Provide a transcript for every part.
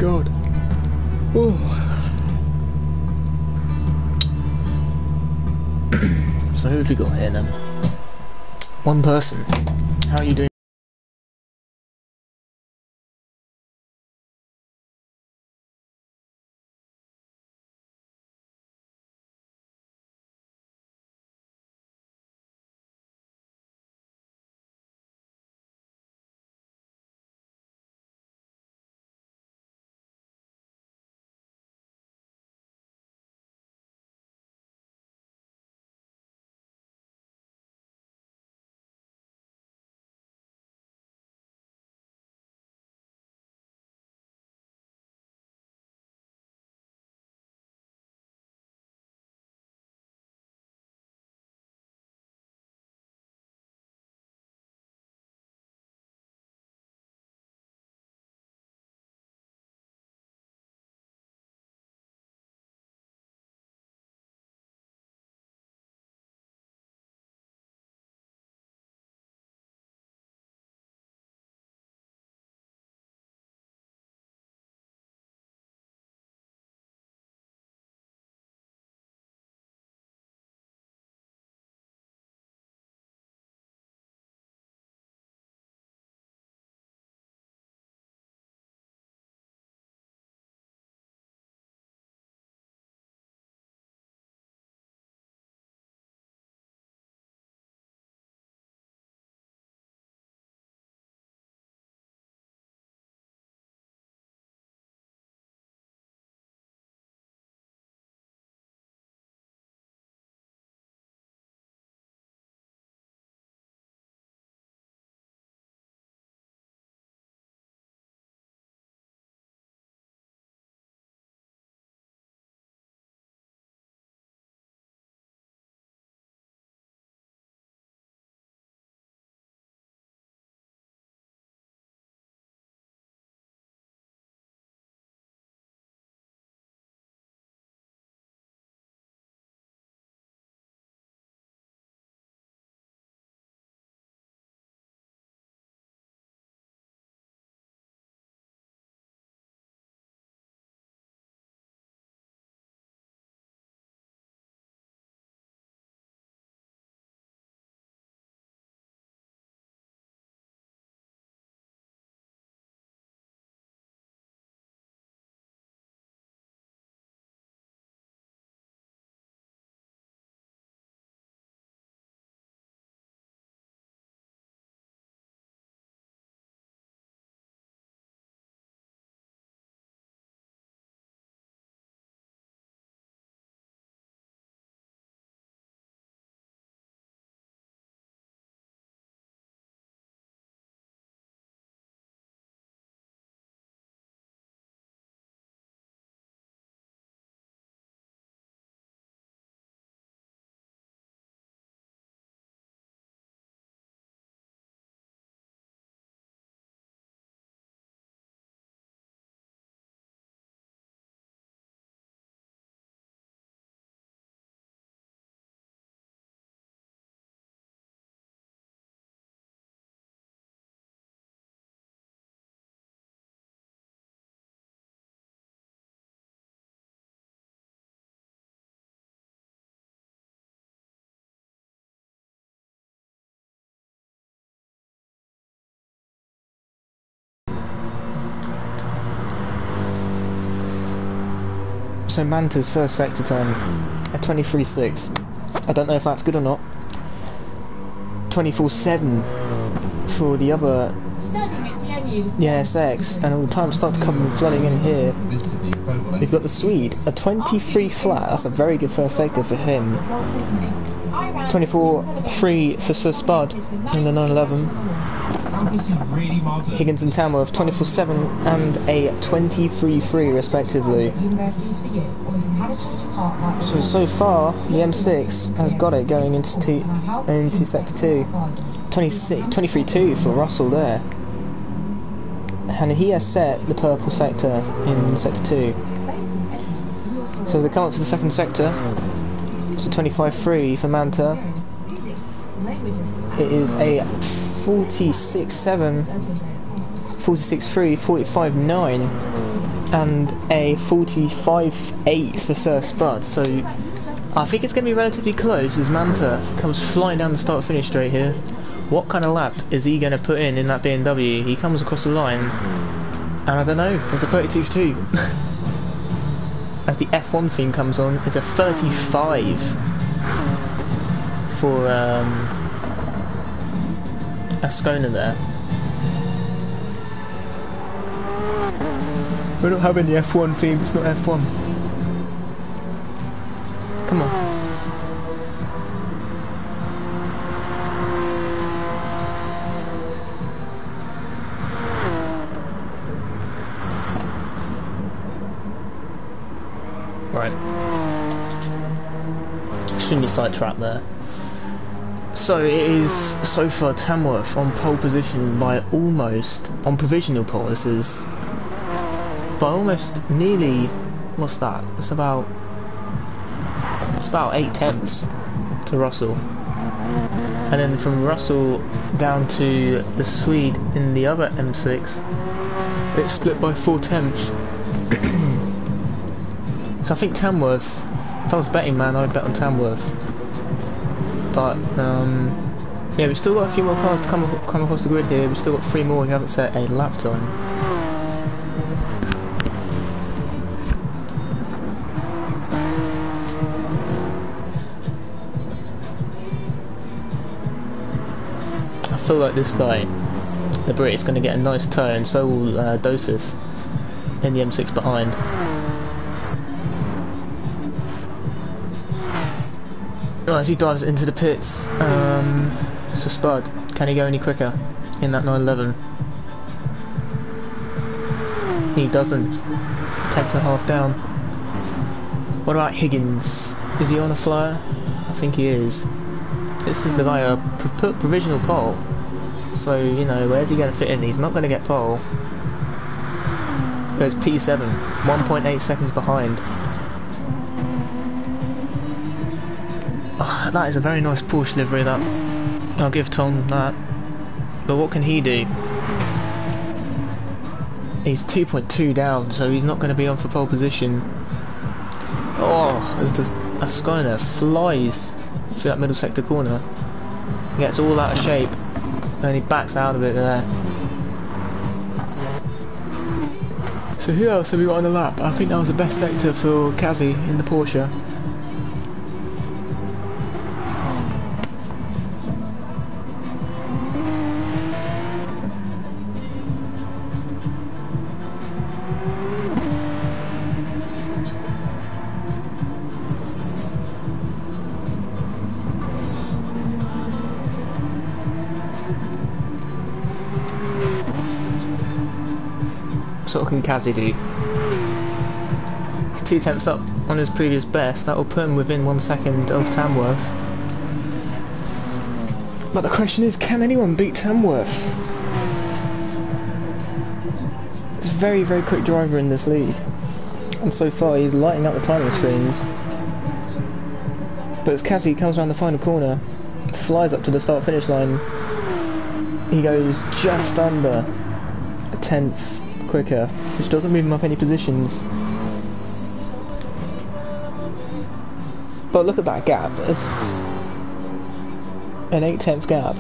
god. Oh. So who have we got here then? One person. How are you doing? So Manta's first sector time at 23.6. I don't know if that's good or not. 24.7 for the other SX, and all the time start to come flooding in here. We've got the Swede, a 23 flat. That's a very good first sector for him. 24.3 for Sir Spud in the 911. Higgins and Tamworth 24.7 and a 23.3 respectively. So far the M6 has got it going into sector 2. 23.2 for Russell there, and he has set the purple sector in sector 2. So as they come up to the second sector, so 25.3 for Manta. It is a 46.7, 46.3, 45.9, and a 45.8 for Sir Spud, so I think it's going to be relatively close as Manta comes flying down the start-finish straight here. What kind of lap is he going to put in that BMW? He comes across the line, and I don't know, there's a 32.2. As the F1 theme comes on, it's a 35 for Ascona there. We're not having the F1 theme, it's not F1. Come on. Right. Extremely side trap there. So it is so far Tamworth on pole position by almost, on provisional pole this is, by almost nearly, what's that? It's about 8/10 to Russell. And then from Russell down to the Swede in the other M6, it's split by 4/10. So I think Tamworth, if I was betting man, I'd bet on Tamworth. But yeah, we've still got a few more cars to come across the grid here. We've still got 3 more who haven't set a lap time. I feel like this guy, the Brit, is going to get a nice toe, and so will Dosis in the M6 behind. Oh, as he dives into the pits, so Spud, can he go any quicker in that 911? He doesn't. 10.5 down. What about Higgins? Is he on a flyer? I think he is. This is the guy who put provisional pole. So, you know, where's he going to fit in? He's not going to get pole. There's P7, 1.8 seconds behind. Oh, that is a very nice Porsche livery, that. I'll give Tom that. But what can he do? He's 2.2 down, so he's not going to be on for pole position. Oh, as the Ascona flies through that middle sector corner, gets all out of shape, and he backs out of it there. So who else have we got on the lap? I think that was the best sector for Kazi in the Porsche. So what can Kazi do? He's 2/10 up on his previous best. That will put him within 1 second of Tamworth. But the question is, can anyone beat Tamworth? It's a very, very quick driver in this league, and so far he's lighting up the timing screens. But as Kazi comes around the final corner, flies up to the start-finish line, he goes just under a 10th quicker, which doesn't move him up any positions. But look at that gap, it's an 8/10 gap.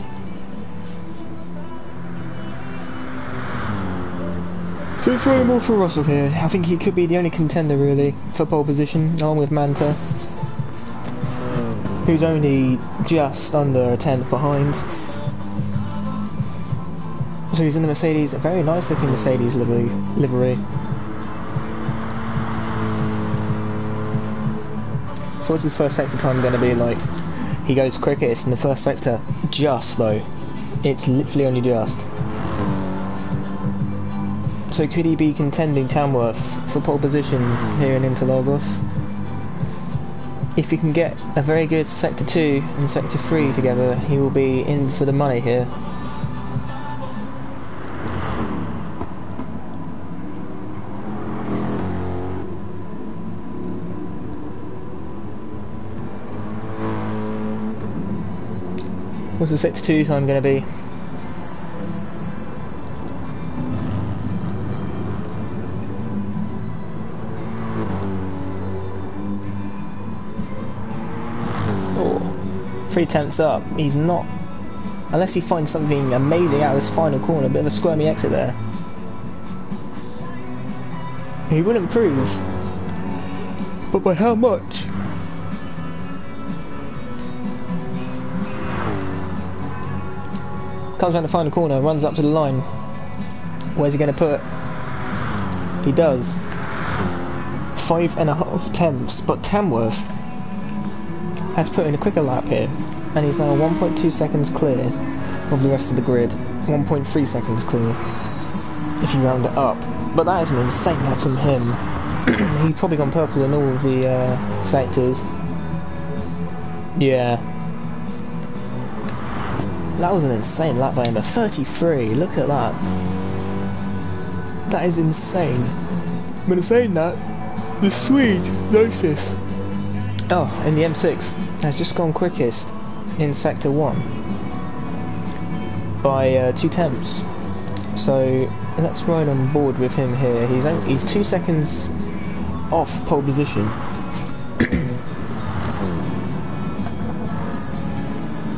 So it's really more for Russell here. I think he could be the only contender really for pole position, along with Manta, who's only just under a 10th behind. So he's in the Mercedes, a very nice looking Mercedes livery. So what's his first sector time going to be like? He goes quickest in the first sector, just though. It's literally only just. So could he be contending Tamworth for pole position here in Interlagos? If he can get a very good sector 2 and sector 3 together, he will be in for the money here. What's the sector 2 time going to be? 3 tenths up. He's not, unless he finds something amazing out of this final corner. A bit of a squirmy exit there. He will improve, but by how much? Comes around the final corner, runs up to the line. Where's he going to put? He does. 5.5 tenths, but Tamworth has put in a quicker lap here, and he's now 1.2 seconds clear of the rest of the grid. 1.3 seconds clear, if you round it up. But that is an insane lap from him. He's probably gone purple in all of the sectors. Yeah. That was an insane lap by him, a 33, look at that. That is insane. But in saying that, the Swede, Gnosis, in the M6, has just gone quickest in Sector 1 by 2 tenths. So let's ride on board with him here. He's 2 seconds off pole position.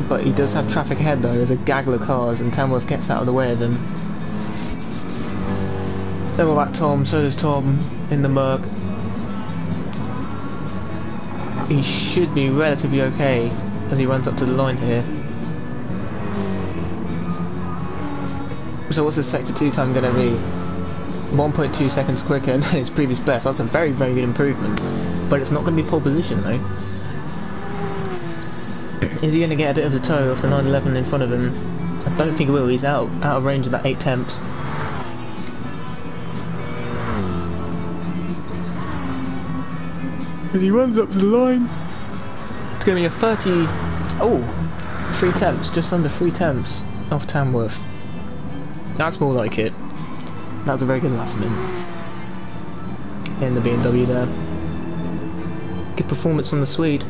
But he does have traffic ahead though. There's a gaggle of cars and Tamworth gets out of the way of him. Then we're back Tom, so does Tom in the Merc. He should be relatively okay as he runs up to the line here. So what's his Sector 2 time going to be? 1.2 seconds quicker than his previous best. That's a very, very good improvement. But it's not going to be pole position though. Is he going to get a bit of the toe off the 911 in front of him? I don't think he will. He's out of range of that 8 tenths. As he runs up to the line, it's going to be a 3 tenths, just under 3 tenths off Tamworth. That's more like it. That was a very good lap from him in the BMW there. Good performance from the Swede.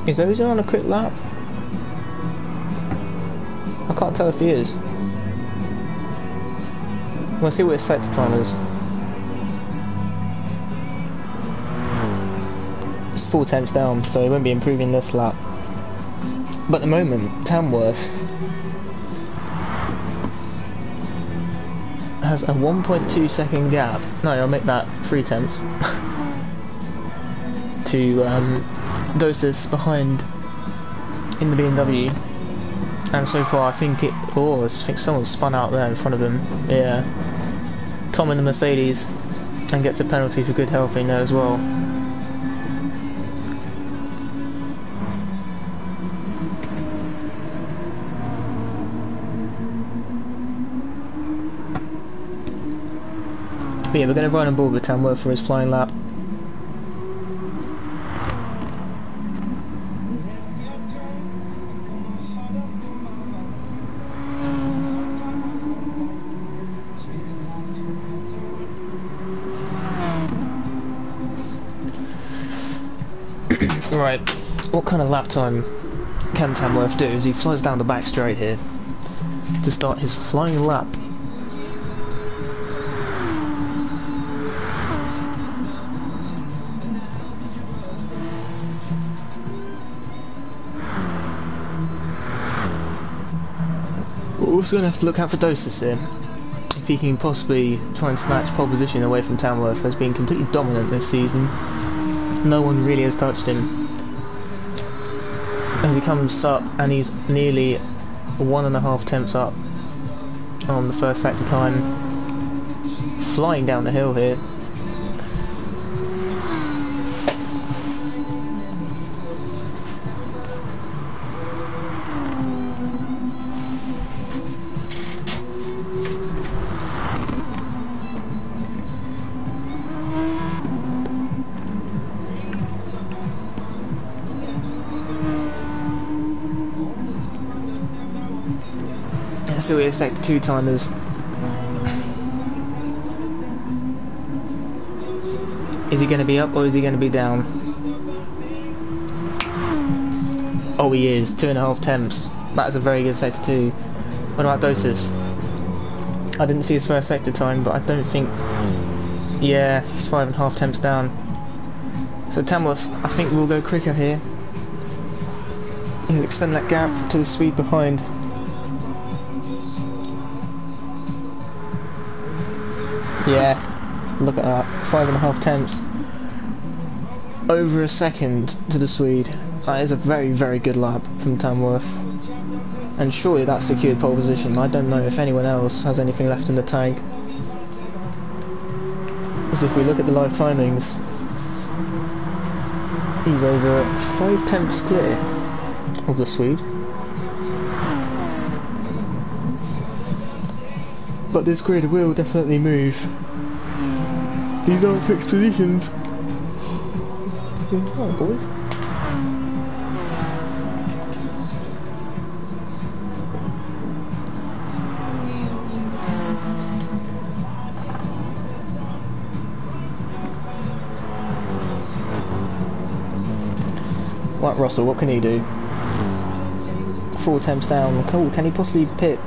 Is Ozone on a quick lap? I can't tell if he is. We'll see what his sector time is. It's 4 tenths down, so he won't be improving this lap. But at the moment, Tamworth has a 1.2 second gap. No, I'll make that 3 tenths. To Dosis behind in the BMW, and so far I think someone's spun out there in front of him. Yeah, Tom in the Mercedes, and gets a penalty for good helping there as well. But yeah, we're going to ride on board with Tamworth for his flying lap. Right, what kind of lap time can Tamworth do as he flies down the back straight here to start his flying lap? We're also going to have to look out for Dosis here. If he can possibly try and snatch pole position away from Tamworth, who's been completely dominant this season. No one really has touched him. As he comes up, and he's nearly 1.5 tenths up on the first sector time. Flying down the hill here. So we're Sector 2 timers. Is he going to be up or is he going to be down? Oh, he is. 2.5 temps. That is a very good sector 2. What about Dosis? I didn't see his first sector time, but I don't think... Yeah, he's 5.5 temps down. So Tamworth, I think we'll go quicker here. He'll extend that gap to the Swede behind. Yeah, look at that. 5.5 temps. Over a second to the Swede. That is a very, very good lap from Tamworth. And surely that secured pole position. I don't know if anyone else has anything left in the tank. Because if we look at the live timings, he's over 5 temps clear of the Swede. But this grid will definitely move. These aren't fixed positions. Come on, boys. Right, Russell, what can he do? 4 temps down. Cool, can he possibly pit?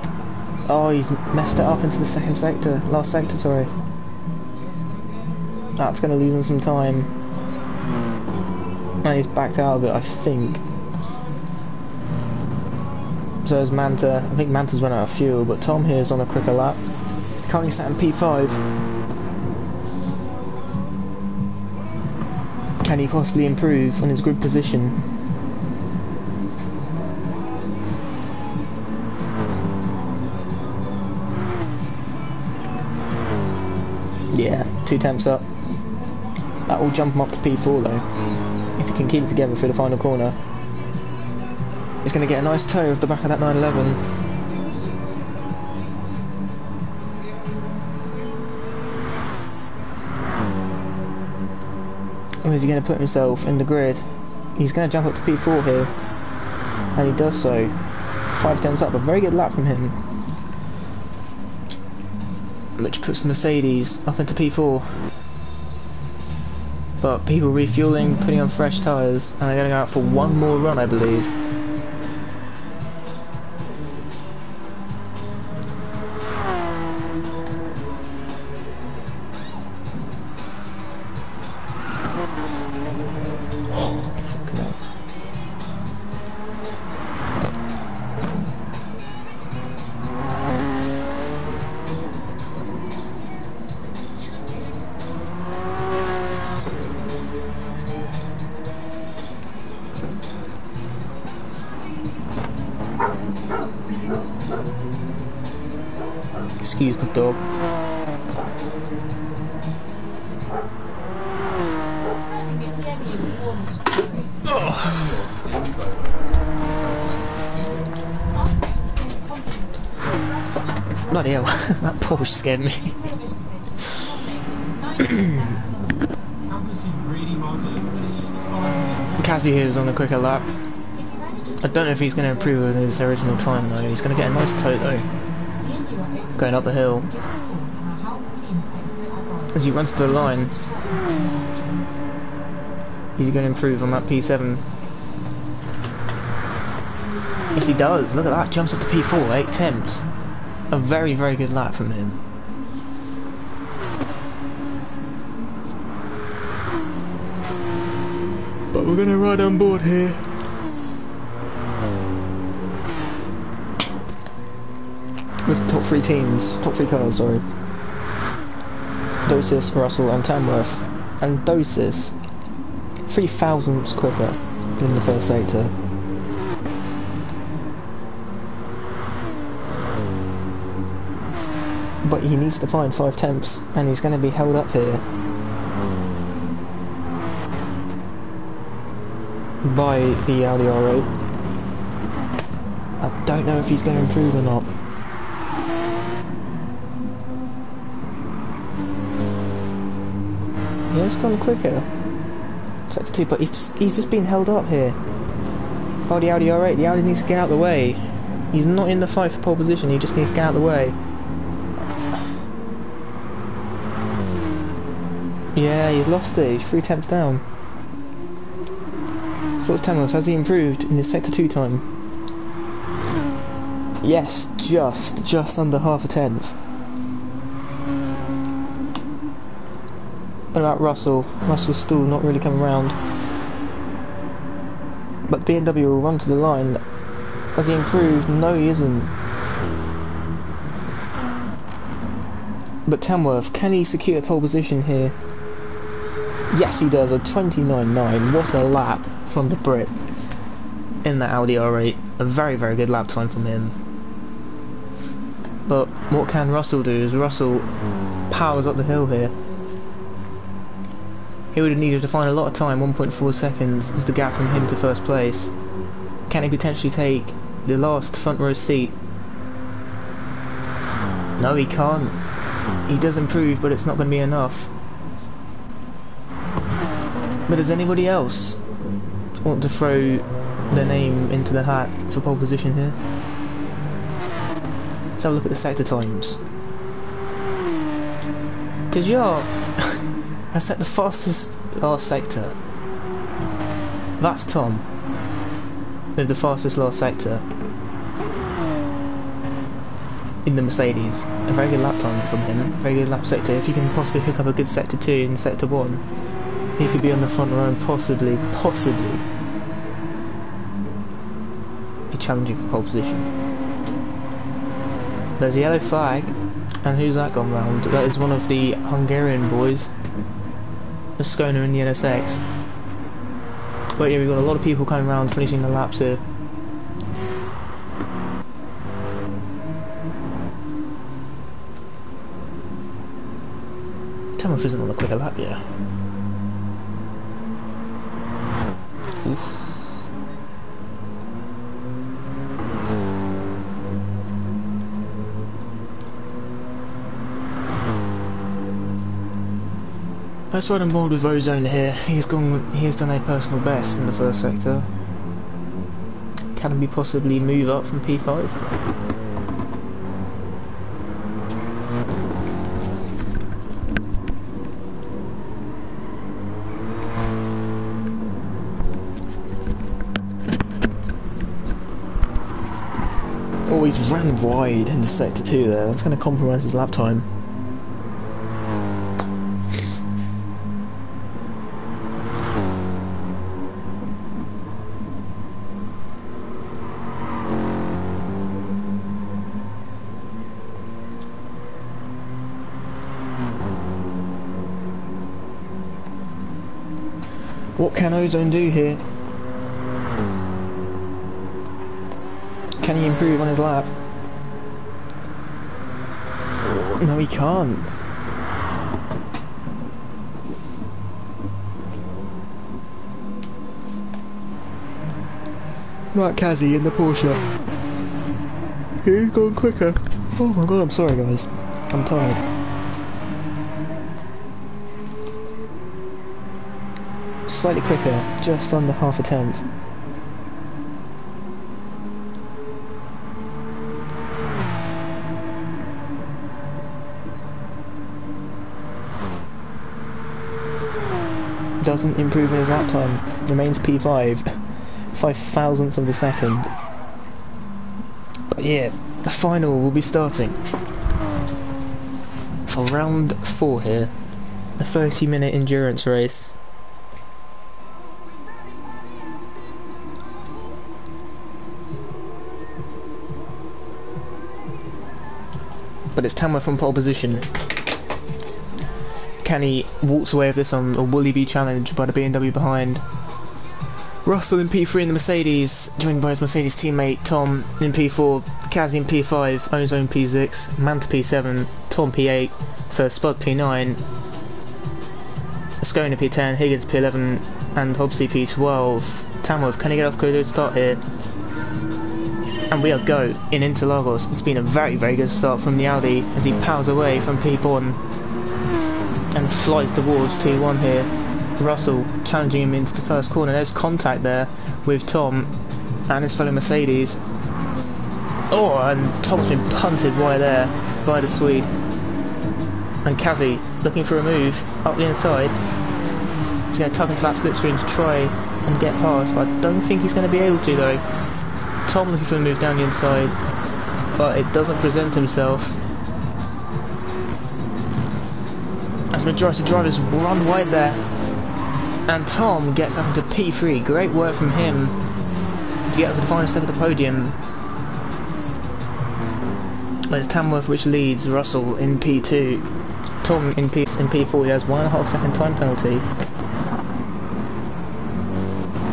Oh, he's messed it up into the second sector. Last sector, sorry. That's going to lose him some time. And he's backed out of it, I think. So is Manta. I think Manta's run out of fuel, but Tom here is on a quicker lap. Currently sat in P5. Can he possibly improve on his grid position? Yeah, 2 temps up. That will jump him up to P4 though. If he can keep it together through the final corner. He's going to get a nice toe off the back of that 911. Or is he going to put himself in the grid? He's going to jump up to P4 here. And he does so. 5 temps up, a very good lap from him. Which puts the Mercedes up into P4. But people refueling, putting on fresh tyres, and they're going to go out for one more run, I believe. Excuse the dog. Bloody hell, that Porsche scared me. Cassie here is on a quicker lap. I don't know if he's going to improve with his original time though. He's going to get a nice toe though. Going up the hill. As he runs to the line. He's going to improve on that P7. Yes he does, look at that, jumps up to P4, 8 temps. A very, very good lap from him. But we're going to ride on board here. With the top 3 teams, top 3 cars, sorry. Dosis, Russell and Tamworth. And Dosis, 3 thousandths quicker than the first sector. But he needs to find 5 temps, and he's going to be held up here by the Audi R8. I don't know if he's going to improve or not. Yeah, it's gone quicker. Sector 2, but he's just been held up here by the Audi R8. The Audi needs to get out of the way. He's not in the fight for pole position, he just needs to get out of the way. Yeah, he's lost it. He's 3 tenths down. So what's Tamworth? Has he improved in his sector 2 time? Yes, just under half a tenth. What about Russell? Russell's still not really coming round. But BMW will run to the line. Has he improved? No, he isn't. But Tamworth, can he secure a pole position here? Yes, he does. A 29.9. What a lap from the Brit in the Audi R8. A very, very good lap time from him. But what can Russell do? As Russell powers up the hill here. He would have needed to find a lot of time. 1.4 seconds is the gap from him to first place. Can he potentially take the last front row seat? No, he can't. He does improve, but it's not going to be enough. But does anybody else want to throw their name into the hat for pole position here? Let's have a look at the sector times. Dejar has set the fastest last sector. That's Tom with the fastest last sector in the Mercedes. A very good lap time from him, very good lap sector. If he can possibly pick up a good sector 2 in sector 1, he could be on the front row and possibly be challenging for pole position. There's a yellow flag, and who's that gone round? That is one of the Hungarian boys, Ascona in the NSX. But yeah, we've got a lot of people coming around finishing the laps here. Tamworth isn't on the quicker lap yet. Oof. Let's ride on board with Ozone here. He has done a personal best in the first sector. Can he possibly move up from P5? Oh, he's ran wide into sector 2 there. That's going to compromise his lap time. What can Ozone do here? Can he improve on his lap? No, he can't. Right, Kazi in the Porsche. He's going quicker. Oh my god, I'm sorry guys. I'm tired. Slightly quicker, just under half a tenth. Doesn't improve in his lap time, remains P5, 5 thousandths of a second. But yeah, the final will be starting for round 4 here, a 30-minute endurance race. But it's Tamworth from pole position. Can he waltz away with this on, or will he be challenged by the BMW behind? Russell in P3 in the Mercedes, joined by his Mercedes teammate Tom in P4, Kazi in P5, Ozone P6, Manta P7, Tom P8, so Spud P9, Ascona P10, Higgins P11, and Hobbsy P12. Tamworth, can he get off to a good start here? And we are go in Interlagos. It's been a very, very good start from the Audi as he powers away from P1 and flies towards T1 here. Russell challenging him into the first corner. There's contact there with Tom and his fellow Mercedes. Oh, and Tom's been punted wide there by the Swede. And Kazi looking for a move up the inside. He's going to tug into that slipstream to try and get past, but I don't think he's going to be able to though. Tom looking for a move down the inside, but it doesn't present himself. As majority drivers run wide there, and Tom gets up into P3. Great work from him to get up to the final step of the podium. But it's Tamworth which leads Russell in P2. Tom in P4, he has 1.5 second time penalty.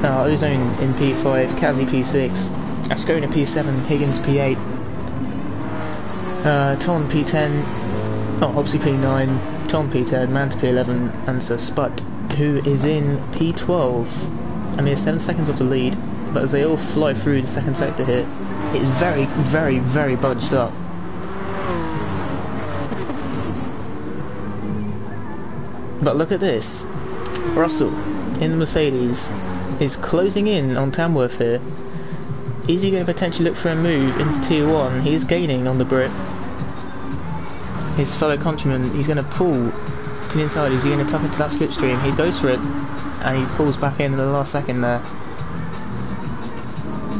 Ozone in P5, Kazi P6, Ascona P7, Higgins P8, Tom P10, Hobbsy P9, Tom P10, Manta P11, and Sir Spud, who is in P12. I mean, 7 seconds off the lead, but as they all fly through the second sector here, it is very, very, very bunched up. But look at this. Russell, in the Mercedes, is closing in on Tamworth here. Is he going to potentially look for a move into Tier 1? He is gaining on the Brit. His fellow countryman, he's going to pull to the inside. Is he going to tuck into that slipstream? He goes for it, and he pulls back in the last second there.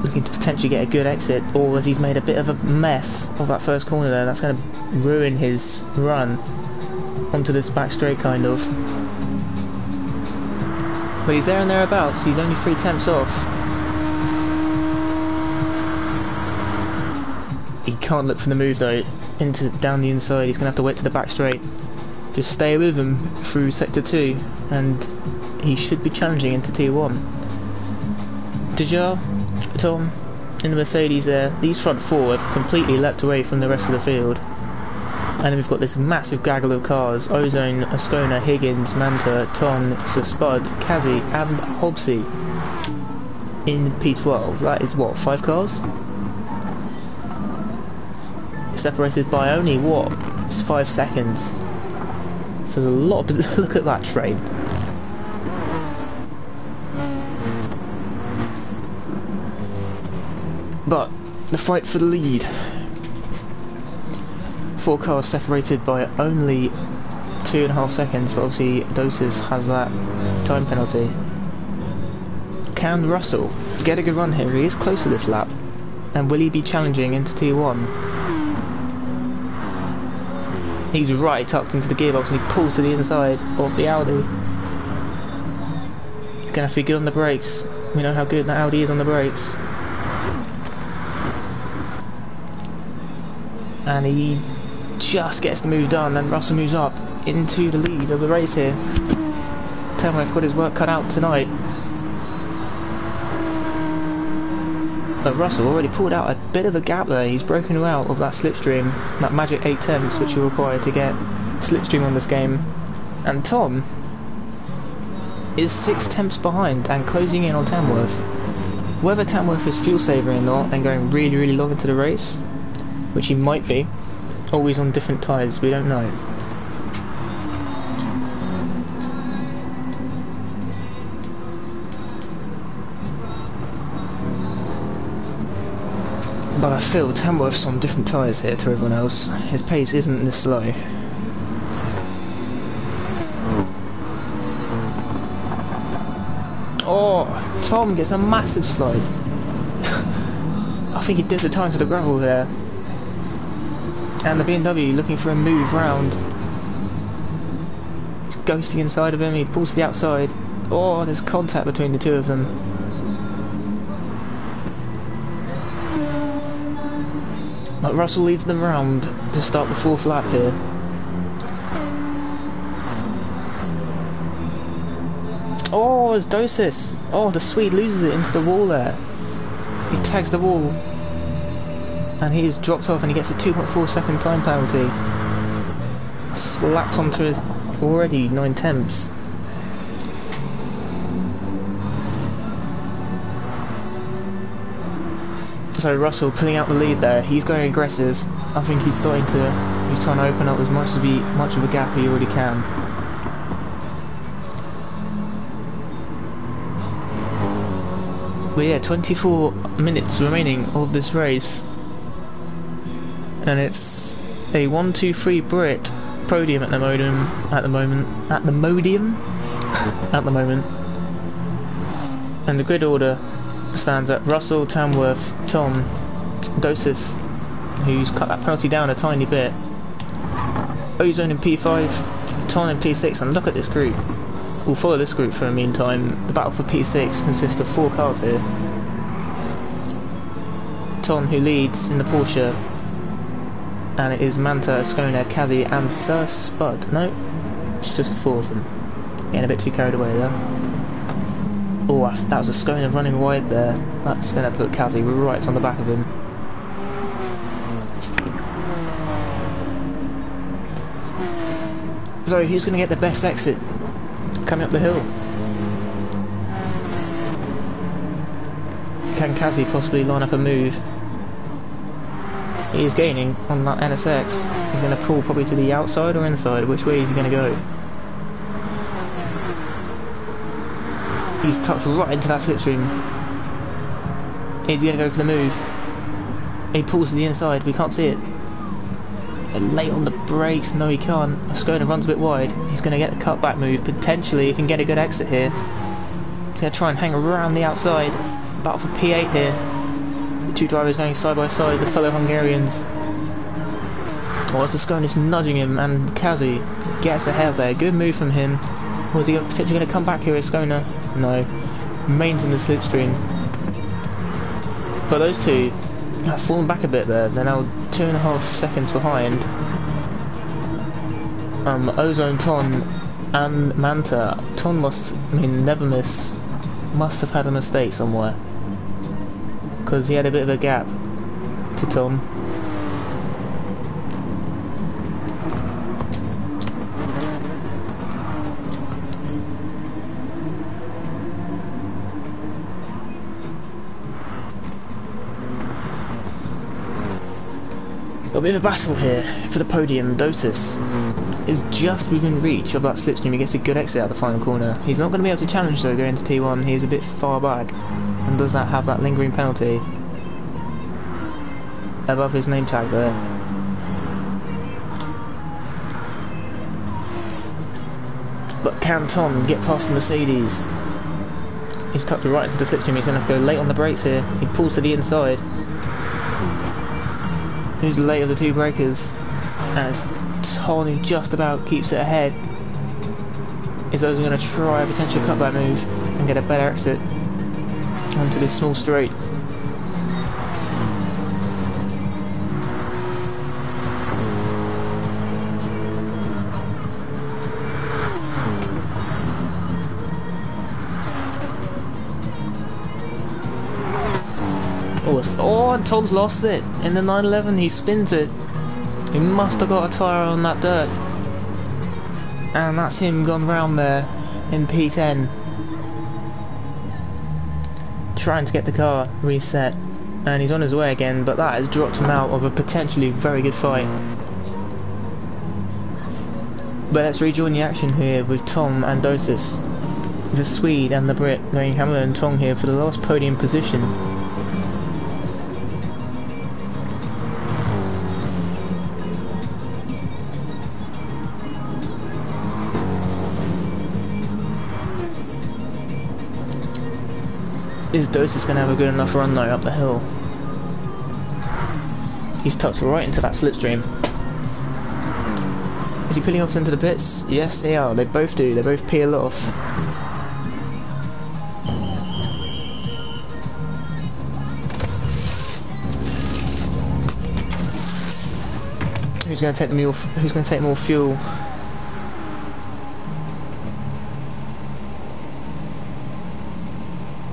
Looking to potentially get a good exit, or as he's made a bit of a mess of that first corner there, that's going to ruin his run onto this back straight kind of. But he's there and thereabouts, he's only 3 tenths off. He can't look for the move though, down the inside. He's going to have to wait to the back straight. Just stay with him through sector 2 and he should be challenging into Tier 1. Dejar, Tom in the Mercedes there, these front 4 have completely leapt away from the rest of the field. And then we've got this massive gaggle of cars: Ozone, Ascona, Higgins, Manta, Ton, Sir Spud, Kazi and Hobbsy in P12. That is what, 5 cars? Separated by only what? It's 5 seconds. So there's a lot of look at that train. But the fight for the lead. 4 cars separated by only 2.5 seconds, but obviously Doses has that time penalty. Can Russell get a good run here? He is close to this lap. And will he be challenging into Tier 1? He's right tucked into the gearbox and he pulls to the inside of the Audi. He's going to have to be good on the brakes. We know how good that Audi is on the brakes. And he just gets the move done, and Russell moves up into the lead of the race here. Tamworth got his work cut out tonight. But Russell already pulled out a bit of a gap there. He's broken out of that slipstream, that magic 8 tenths which you require to get slipstream on this game. And Tom is 6 tenths behind and closing in on Tamworth. Whether Tamworth is fuel saving or not and going really, really long into the race, which he might be, always on different tyres, we don't know. But I feel Tamworth's on different tyres here to everyone else. His pace isn't this slow. Oh, Tom gets a massive slide. I think he dipped the time to the gravel there. And the BMW looking for a move round. He's ghosting inside of him, he pulls to the outside. Oh, there's contact between the two of them. But Russell leads them round to start the 4th lap here. Oh, it's Dosis. Oh, the Swede loses it into the wall there. He tags the wall. And he is dropped off and he gets a 2.4 second time penalty. Slapped onto his already 9 tenths. So Russell pulling out the lead there. He's going aggressive. I think he's trying to open up as much of a gap he already can. But yeah, 24 minutes remaining of this race. And it's a 1-2-3 Brit podium at the moment. And the grid order stands at Russell, Tamworth, Tom, Dosis, who's cut that penalty down a tiny bit, Ozone in P5, Ton in P6, and look at this group. We'll follow this group for a meantime. The battle for P6 consists of 4 cars here. Ton, who leads in the Porsche, and it is Manta, Ascona, Kazi, and Sir Spud. No, it's just the 4 of them. Getting a bit too carried away there. Oh, that was Ascona running wide there. That's going to put Kazi right on the back of him. So who's going to get the best exit coming up the hill? Can Kazi possibly line up a move? He is gaining on that NSX. He's going to pull probably to the outside or inside. Which way is he going to go? He's touched right into that slipstream. He's going to go for the move. He pulls to the inside. We can't see it. Late on the brakes. No, he can't. Ascona runs a bit wide. He's going to get the cutback move. Potentially, if he can get a good exit here. He's going to try and hang around the outside. Battle for P8 here. The 2 drivers going side by side. The fellow Hungarians. Oh, Ascona is nudging him, and Kazi gets ahead there. Good move from him. Was he potentially going to come back here, Ascona? No. Remains in the slipstream. But those two have fallen back a bit there. They're now 2.5 seconds behind. Ozone, Ton, and Manta. Ton Nevermiss must have had a mistake somewhere, because he had a bit of a gap to Tom. A bit of a battle here for the podium. Dosis is just within reach of that slipstream. He gets a good exit out the final corner. He's not going to be able to challenge though going to T1. He is a bit far back, and does that have that lingering penalty above his name tag there. But can Tom get past the Mercedes? He's tucked right into the slipstream. He's going to have to go late on the brakes here. He pulls to the inside. Who's the late of the 2 breakers? And it's Ton who just about keeps it ahead. Is also going to try a potential cutback move and get a better exit onto this small straight. Oh, and Ton's lost it in the 911. He spins it. He must have got a tyre on that dirt, and that's him gone round there in P10, trying to get the car reset, and he's on his way again, but that has dropped him out of a potentially very good fight. But let's rejoin the action here with Tom and Dosis, the Swede and the Brit going hammer and tong here for the last podium position. Is Dosis going to have a good enough run though up the hill? He's tucked right into that slipstream. Is he pulling off into the pits? Yes, they are. They both do. They both peel off. Who's going to take Who's going to take more fuel?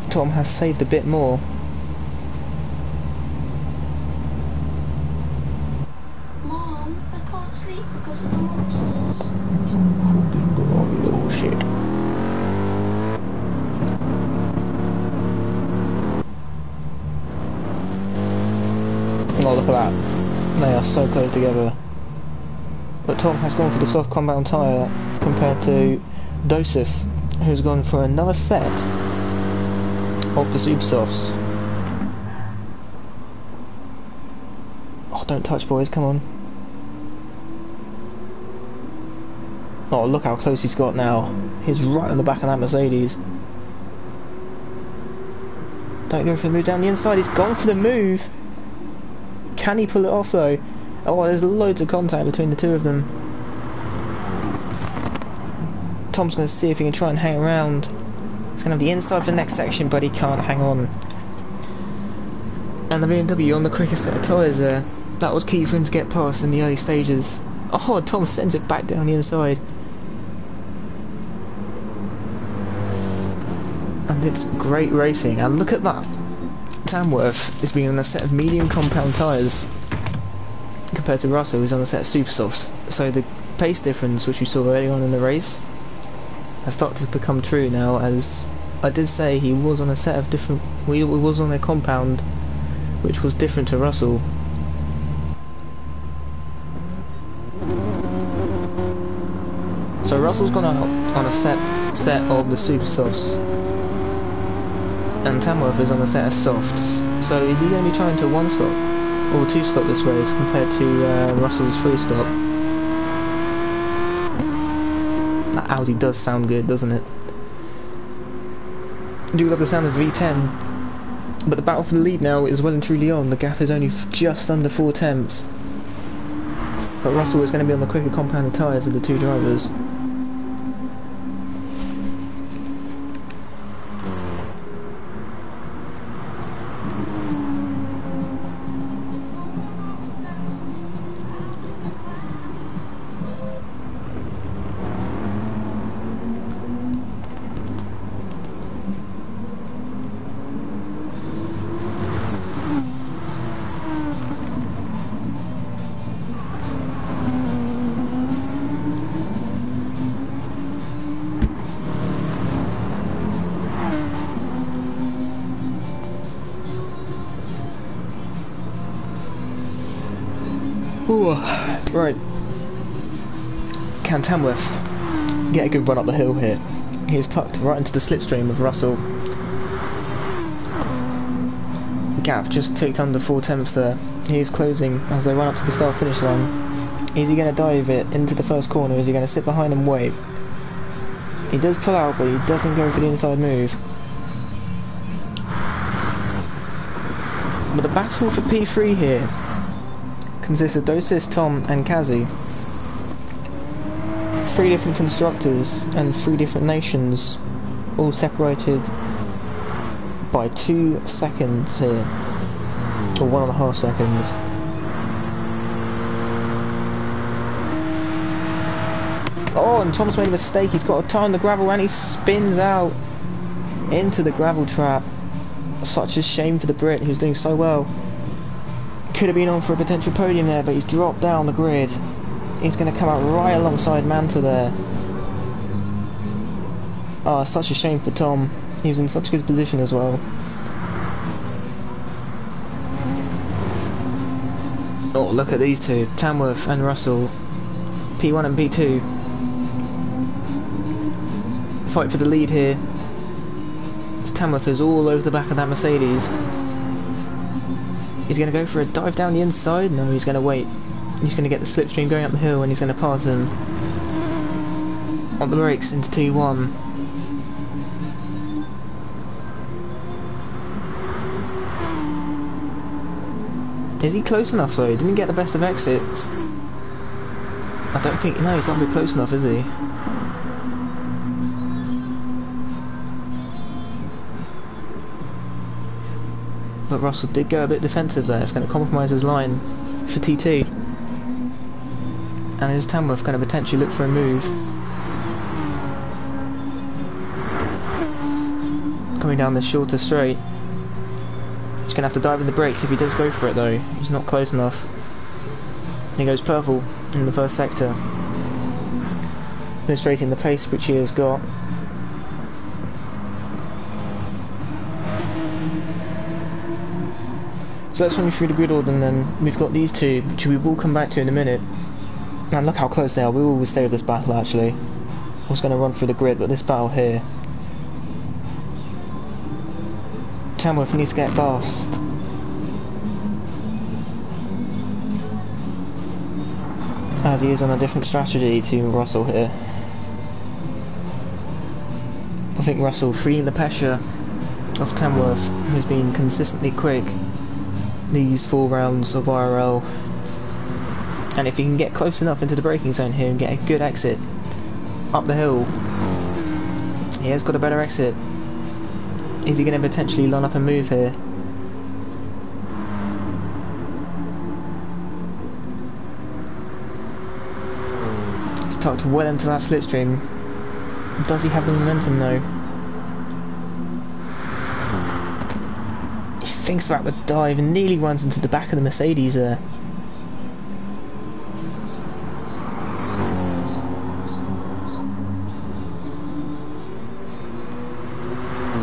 Tom has saved a bit more. Mom, I can't sleep because of the monsters. Oh shit. Oh, look at that. They are so close together. But Tom has gone for the soft compound tyre compared to Dosis, who's gone for another set of the super softs. Oh, don't touch, boys, come on. Oh, look how close he's got now. He's right on the back of that Mercedes. Don't go for the move down the inside. He's gone for the move. Can he pull it off though? Oh, there's loads of contact between the two of them. Tom's going to see if he can try and hang around. He's going to have the inside for the next section, but he can't hang on. And the BMW on the quicker set of tyres there. That was key for him to get past in the early stages. Oh, Tom sends it back down the inside. And it's great racing. And look at that. Tamworth is being on a set of medium compound tyres compared to Russell, who's on a set of super softs. So the pace difference, which we saw early on in the race, has started to become true now, as I did say he was on a set of different... he was on a compound which was different to Russell. So Russell's gone out on a set of the super softs, and Tamworth is on a set of softs. So is he going to be trying to one stop or two stop this race compared to Russell's three stop? That Audi does sound good, doesn't it? I do love the sound of V10. But the battle for the lead now is well and truly on. The gap is only just under 4 tenths. But Russell is going to be on the quicker compounded tyres of the two drivers. Ooh, right. Can Tamworth get a good run up the hill here? He is tucked right into the slipstream of Russell. Gap just ticked under 4 tenths there. He is closing as they run up to the start finish line. Is he going to dive it into the first corner? Is he going to sit behind and wait? He does pull out, but he doesn't go for the inside move. But the battle for P3 here consists of Dosis, Tom and Kazi. 3 different constructors and 3 different nations, all separated by 2 seconds here, or 1.5 seconds. Oh, and Tom's made a mistake. He's got a tie on the gravel and he spins out into the gravel trap. Such a shame for the Brit, who's doing so well. Could have been on for a potential podium there, but he's dropped down the grid. He's going to come out right alongside Manta there. Oh, such a shame for Tom. He was in such a good position as well. Oh, look at these two, Tamworth and Russell. P1 and P2. Fight for the lead here. As Tamworth is all over the back of that Mercedes. He's going to go for a dive down the inside. No, he's going to wait. He's going to get the slipstream going up the hill and he's going to pass him on the brakes into T1. Is he close enough though? He didn't get the best of exits. I don't think... no, he's not really close enough, is he? But Russell did go a bit defensive there. It's going to compromise his line for T2. And is Tamworth going to potentially look for a move? Coming down this shorter straight. He's going to have to dive in the brakes if he does go for it though. He's not close enough. He goes purple in the first sector, illustrating the pace which he has got. So let's run through the grid order, and then we've got these two, which we will come back to in a minute. And look how close they are. We will stay with this battle actually. I was going to run through the grid, but this battle here, Tamworth needs to get past. As he is on a different strategy to Russell here. I think Russell, freeing the pressure of Tamworth, who's been consistently quick these 4 rounds of IRL, and if he can get close enough into the braking zone here and get a good exit up the hill, he has got a better exit. Is he going to potentially line up a move here? He's tucked well into that slipstream. Does he have the momentum though? He thinks about the dive and nearly runs into the back of the Mercedes there.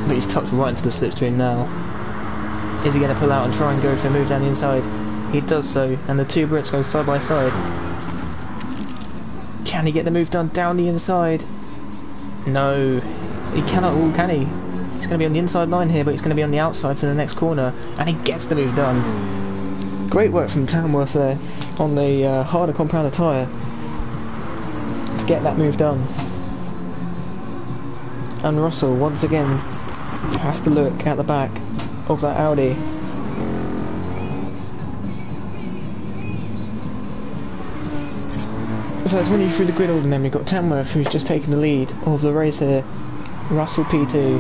But he's tucked right into the slipstream now. Is he going to pull out and try and go for a move down the inside? He does so, and the 2 Brits go side by side. Can he get the move done down the inside? No, he cannot. All can he? He's going to be on the inside line here, but he's going to be on the outside for the next corner, and he gets the move done. Great work from Tamworth there on the harder compounder tyre to get that move done. And Russell once again has to look at the back of that Audi. So it's running through the grid order, and then we've got Tamworth, who's just taken the lead of the race here. Russell P2,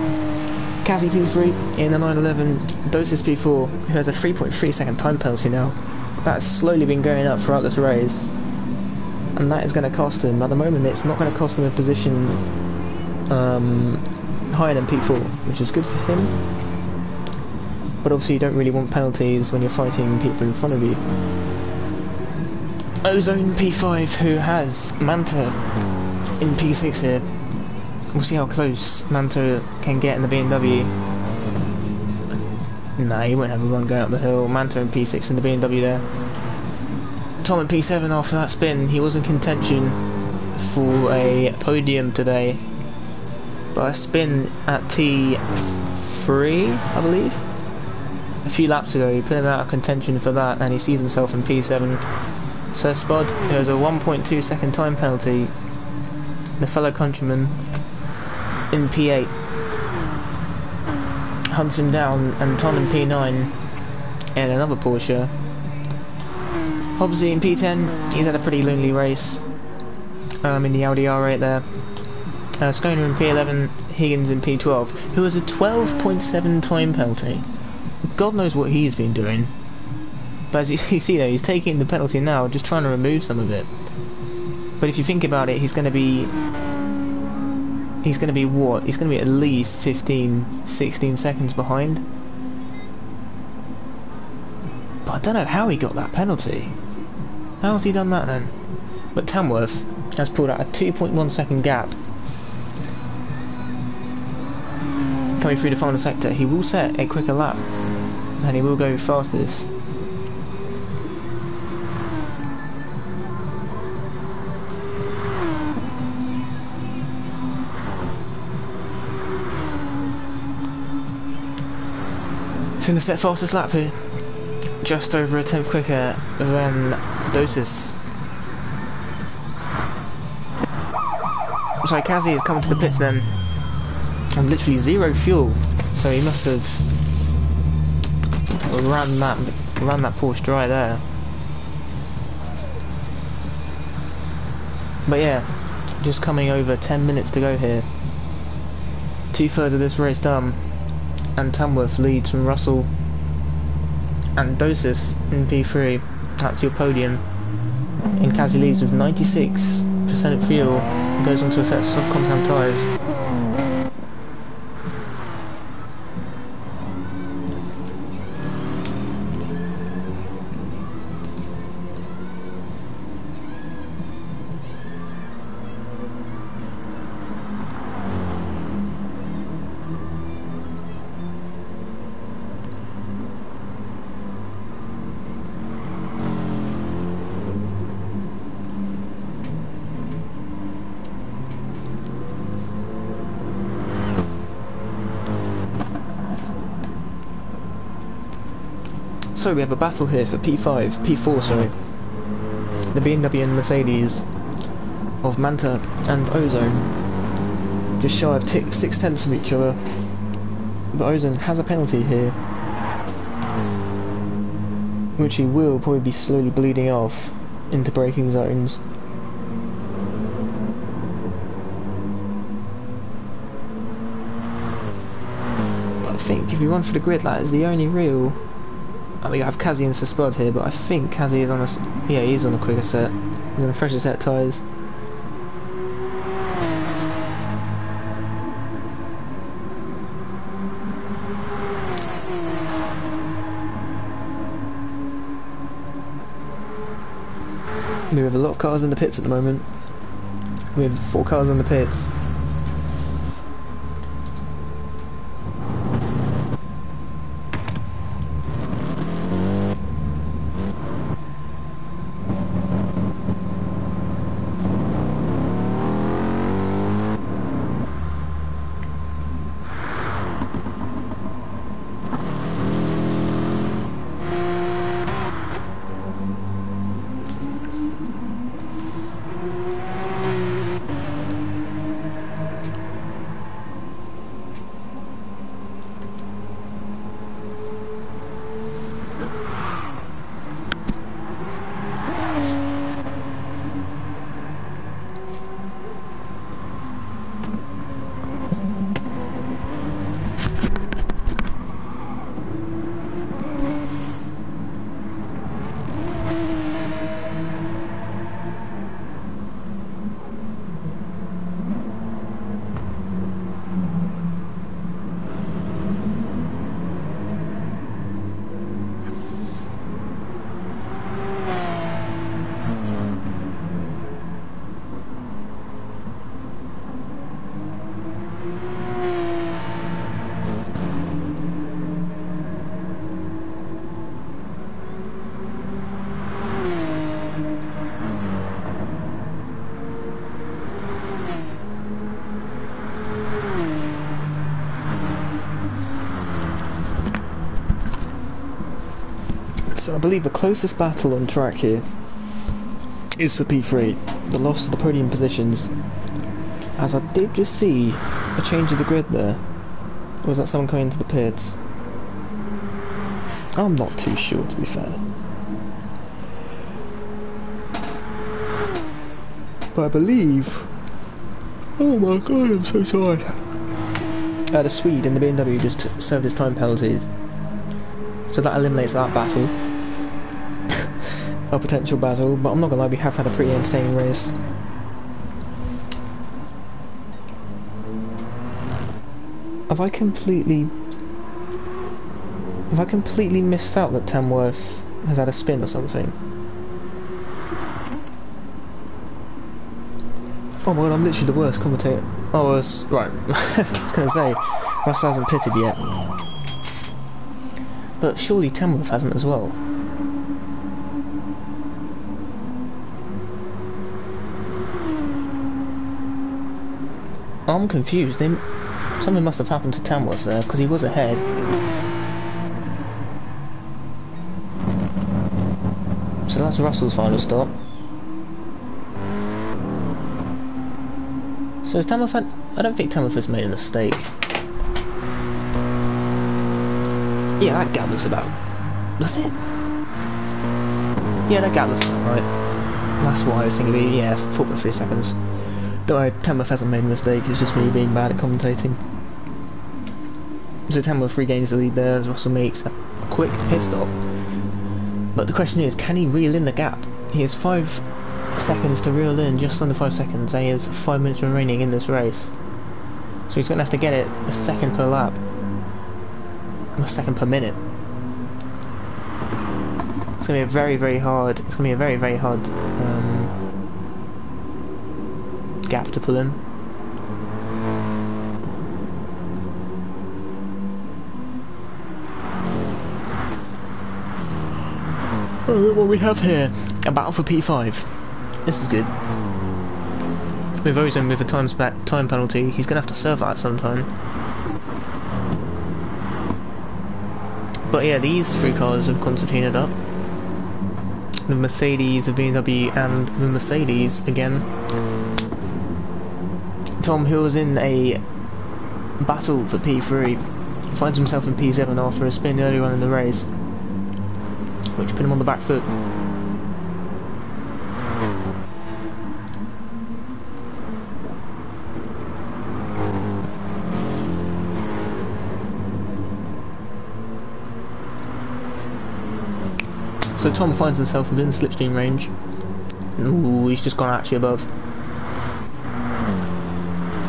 Kazi P3 in the 911, Dosis P4, who has a 3.3 second time penalty now. That's slowly been going up throughout this race, and that is going to cost him. At the moment it's not going to cost him a position higher than P4, which is good for him, but obviously you don't really want penalties when you're fighting people in front of you. Ozone P5, who has Manta in P6 here. We'll see how close Manta can get in the BMW. Nah, he won't have a run going up the hill. Manta in P6 in the BMW there. Tom in P7 after that spin. He was in contention for a podium today, but a spin at T3, I believe, a few laps ago, he put him out of contention for that, and he sees himself in P7. So Spud, who has a 1.2 second time penalty, the fellow countryman in P8, hunts him down, and Ton in P9 in another Porsche. Hobbsy in P10, he's had a pretty lonely race in the Audi R8 there. Skoner in P11, Higgins in P12, who has a 12.7 time penalty. God knows what he's been doing. But as you see though, he's taking the penalty now, just trying to remove some of it. But if you think about it, he's going to be what? He's going to be at least 15, 16 seconds behind. But I don't know how he got that penalty. How has he done that then? But Tamworth has pulled out a 2.1 second gap. Coming through the final sector, he will set a quicker lap, and he will go fastest. He's going to set fastest lap here, just over a tenth quicker than Dotis. So Kazi is coming to the pits then, and literally 0 fuel, so he must have ran that Porsche dry there. But yeah, just coming over 10 minutes to go here. 2/3 of this race done, and Tamworth leads from Russell and Dosis in P3. That's your podium. And Kazi leads with 96% fuel and goes on to a set of soft compound tyres. So we have a battle here for P4, sorry. The BMW and Mercedes of Manta and Ozone. just shy of 6/10 of each other. But Ozan has a penalty here, which he will probably be slowly bleeding off into braking zones. But I think if you run for the grid, that is the only real. I mean, I have Kazi and Spud here, but I think Kazi is on a he's on a quicker set. He's on a fresher set of tyres. We have a lot of cars in the pits at the moment. We have 4 cars in the pits. So I believe the closest battle on track here is for P3, the loss of the podium positions, as I did just see a change of the grid there. Or was that someone coming into the pits? I'm not too sure, to be fair. But I believe... Oh my god, I'm so tired. The Swede in the BMW just served his time penalties. So that eliminates that battle. A potential battle, but I'm not gonna lie, we have had a pretty entertaining race. Have I completely missed out that Tamworth has had a spin or something? Oh my god, I'm literally the worst commentator. Oh, right. I was gonna say, Russ hasn't pitted yet. But surely Tamworth hasn't as well. I'm confused. Something must have happened to Tamworth there, because he was ahead. So that's Russell's final stop. So has Tamworth had... I don't think Tamworth has made a mistake. Yeah, that gap looks about... That's it? Yeah, that gap looks about right. That's why I think it'd be, yeah, 4.3 seconds. Don't worry, Tamworth hasn't made a mistake, it's just me being bad at commentating. So Tamworth regains the lead there as Russell makes a quick pit stop. But the question is, can he reel in the gap? He has 5 seconds to reel in, just under 5 seconds, and he has 5 minutes remaining in this race. So he's going to have to get it a second per lap. A second per minute. It's going to be a very, very hard, gap to pull in. What we have here, a battle for P5. This is good. With Ozan with a time penalty, he's going to have to serve that sometime. But yeah, these 3 cars have concertinaed up. The Mercedes, the BMW, and the Mercedes again. Tom, who was in a battle for P3, finds himself in P7 after a spin earlier on in the race, which put him on the back foot. So Tom finds himself within slipstream range. Ooh, he's just gone actually above.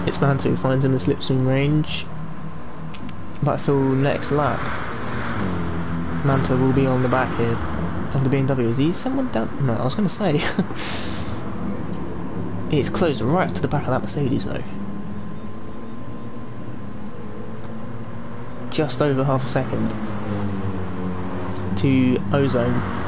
It's Manta who finds him in slipstream range. But I feel next lap Manta will be on the back here of the BMW. Is he someone down? No, I was going to say it's closed right up to the back of that Mercedes though. Just over half a second to Ozone.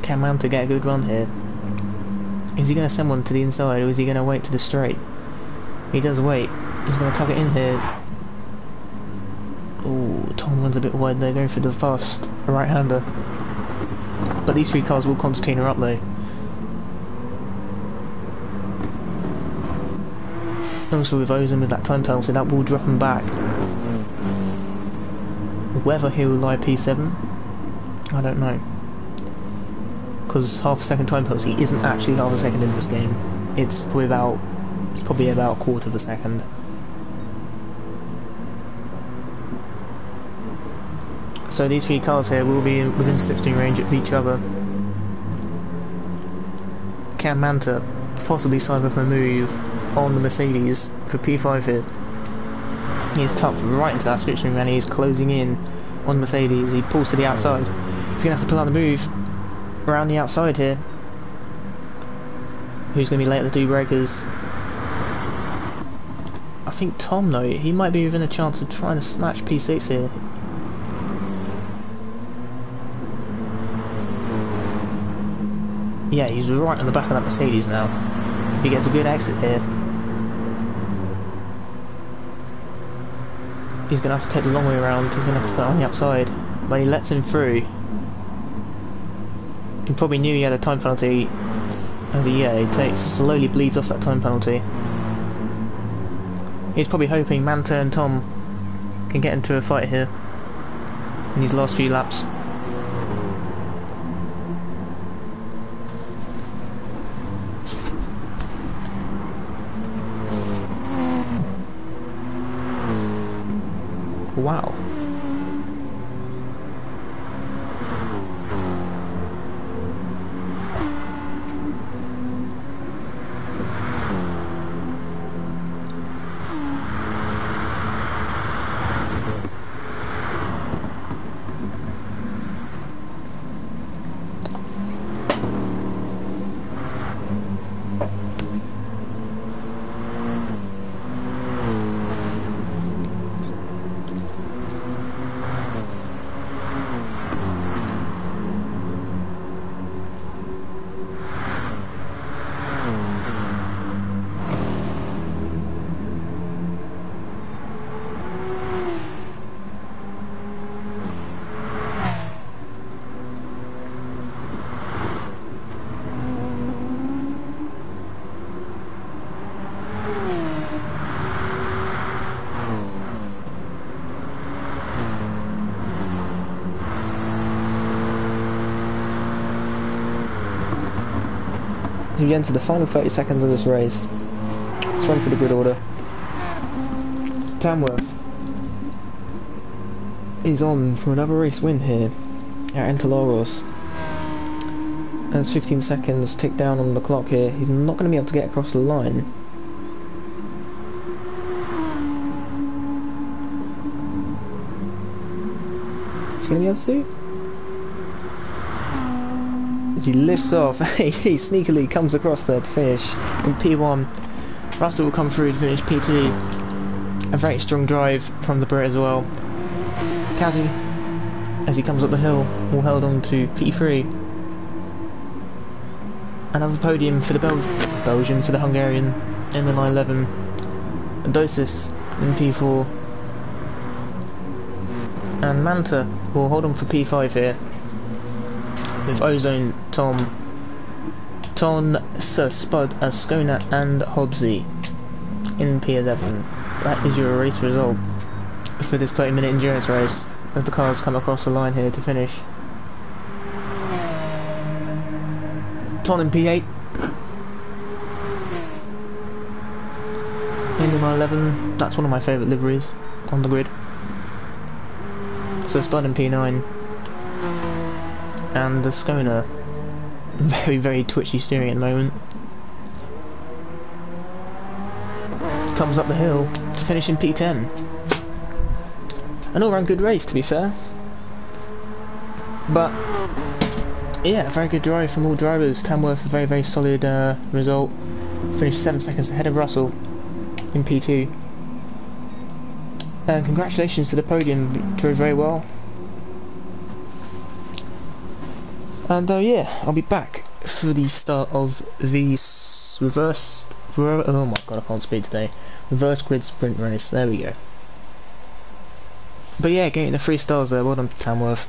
Can Manta get a good run here? Is he going to send one to the inside, or is he going to wait to the straight? He does wait. He's going to tuck it in here. Oh, Tom runs a bit wide there, going for the fast right-hander. But these three cars will concertina up though. Also with Ozone with that time penalty, that will drop him back. Whether he'll lie P7, I don't know. Because half a second time penalty isn't actually half a second in this game. It's probably about a quarter of a second. So these three cars here will be within slipstream range of each other. Can Manta possibly side up a move on the Mercedes for P5 here? He's tucked right into that slipstream and he's closing in on Mercedes. He pulls to the outside. He's going to have to pull out the move around the outside here. Who's going to be late at the two breakers? I think Tom though, he might be within a chance of trying to snatch P6 here. Yeah, he's right on the back of that Mercedes now. He gets a good exit here. He's going to have to take the long way around. He's going to have to put it on the outside. But he lets him through. He probably knew he had a time penalty. And yeah, he slowly bleeds off that time penalty. He's probably hoping Manta and Tom can get into a fight here in these last few laps. Wow. We enter the final 30 seconds of this race. Let's run for the grid order. Tamworth is on for another race win here at Interlagos. As 15 seconds tick down on the clock here, he's not going to be able to get across the line. He's going to be able to? As he lifts off, he sneakily comes across there to finish in P1. Russell will come through to finish P2. A very strong drive from the Brit as well. Kazi, as he comes up the hill, all held on to P3. Another podium for the Belgian, for the Hungarian in the 911. And Dosis in P4. And Manta will hold on for P5 here. With Ozone, Tom, Sir Spud, Ascona and Hobbsy in P11. That is your race result for this 30-minute endurance race, as the cars come across the line here to finish. Ton in P8. In the 11, that's one of my favourite liveries on the grid. So Spud in P9. And the Ascona, very, very twitchy steering at the moment. Comes up the hill to finish in P10. An all-round good race, to be fair. But yeah, very good drive from all drivers. Tamworth, a very, very solid result. Finished 7 seconds ahead of Russell in P2. And congratulations to the podium, drove very well. And yeah, I'll be back for the start of the oh my god, I can't speak today. Reverse grid sprint race, there we go. But yeah, getting the 3 stars there, well done Tamworth.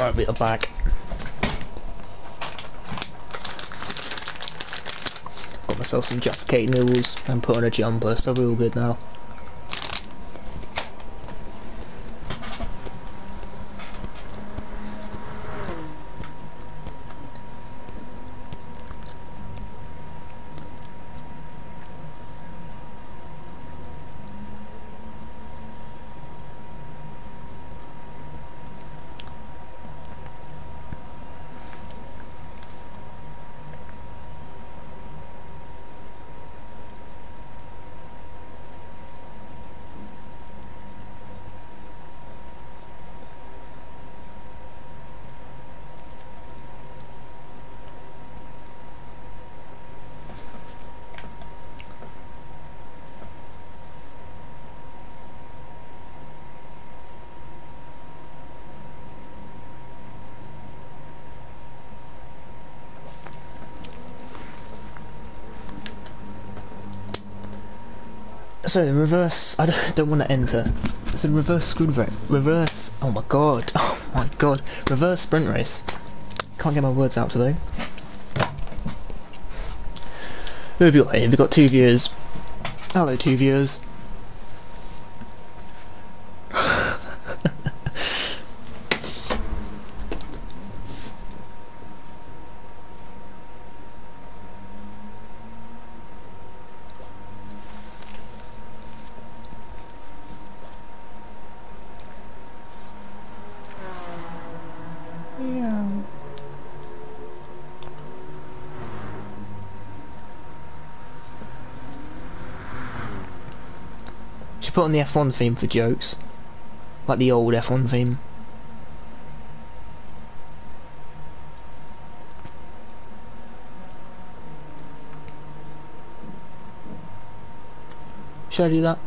Right, we are back. Got myself some Jaffa cake noodles and put on a jumper, so we're all good now. So the reverse, I don't want to enter. So reverse sprint race, oh my god, reverse sprint race. Can't get my words out today. Who have you got here? We've got 2 viewers. Hello 2 viewers. Should put on the F1 theme for jokes, like the old F1 theme. Should I do that?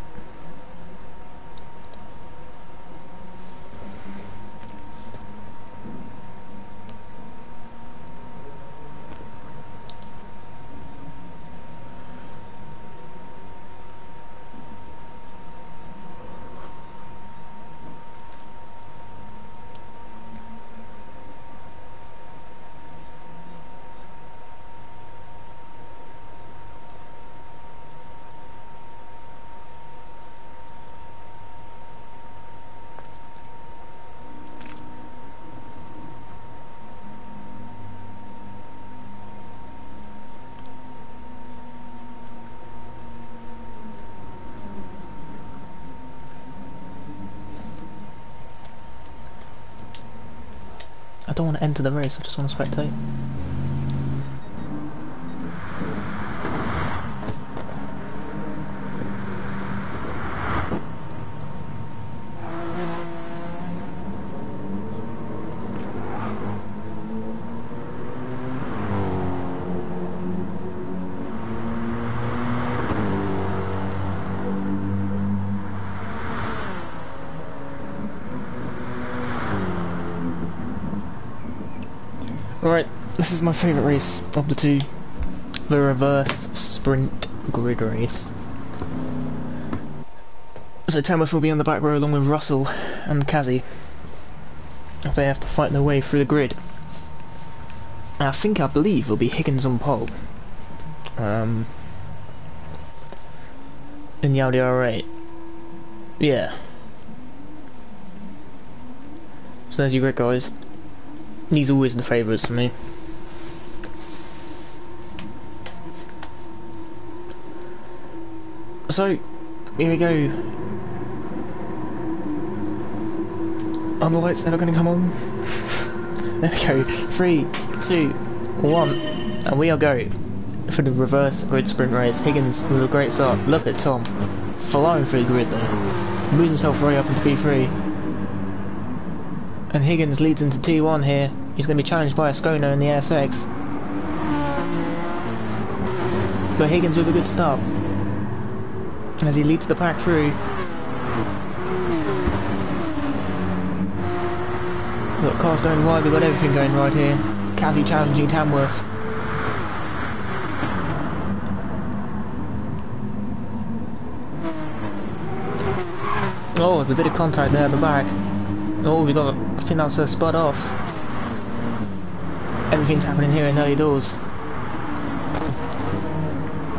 I don't want to enter the race, I just want to spectate. Alright, this is my favourite race of the 2. The reverse sprint grid race. So Tamworth will be on the back row along with Russell and Kazzy. They have to fight their way through the grid. And I believe it'll be Higgins on pole. In the Audi R8. Yeah. So there's your grid, guys. He's always the favourites for me. So, here we go. Are the lights ever going to come on? There we go. 3, 2, 1. And we are go for the reverse grid sprint race. Higgins with a great start. Look at Tom. Flying through the grid there. Moves himself right up into P3. And Higgins leads into T1 here. He's going to be challenged by a Skono in the SX. But Higgins with a good start. As he leads the pack through. We've got cars going wide, we've got everything going right here. Kazzy challenging Tamworth. Oh, there's a bit of contact there at the back. Oh, we got. I think that's a spud off. Everything's happening here in early doors.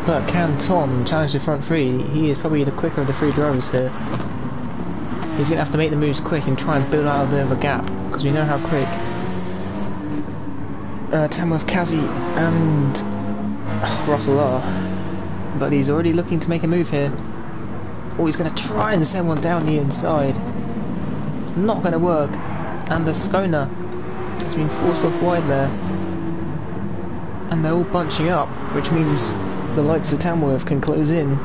But can Tom challenge the front three? He is probably the quicker of the three drivers here. He's going to have to make the moves quick and try and build out a bit of a gap, because we know how quick Tamworth, Kazi and Russell are. But he's already looking to make a move here. Oh, he's going to try and send one down the inside. It's not going to work. And the Skona has been forced off wide there. And they're all bunching up, which means the likes of Tamworth can close in.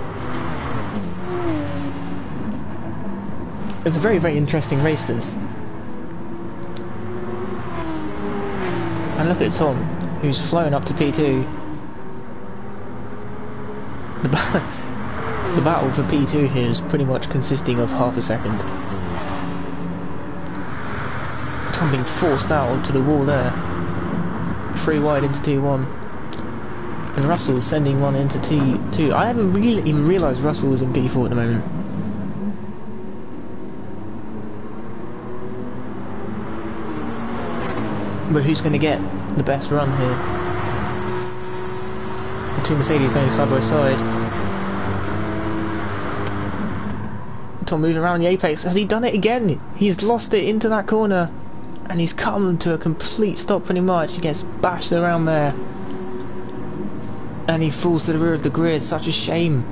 It's a very, very interesting race, this. And look at Tom, who's flown up to P2. The battle for P2 here is pretty much consisting of half a second. Tom being forced out onto the wall there. 3 wide into T1. And Russell's sending one into T2. I haven't really even realised Russell was in P4 at the moment. But who's going to get the best run here? The two Mercedes going side by side. Tom moving around the apex. Has he done it again? He's lost it into that corner. And he's come to a complete stop pretty much. He gets bashed around there. And he falls to the rear of the grid. Such a shame.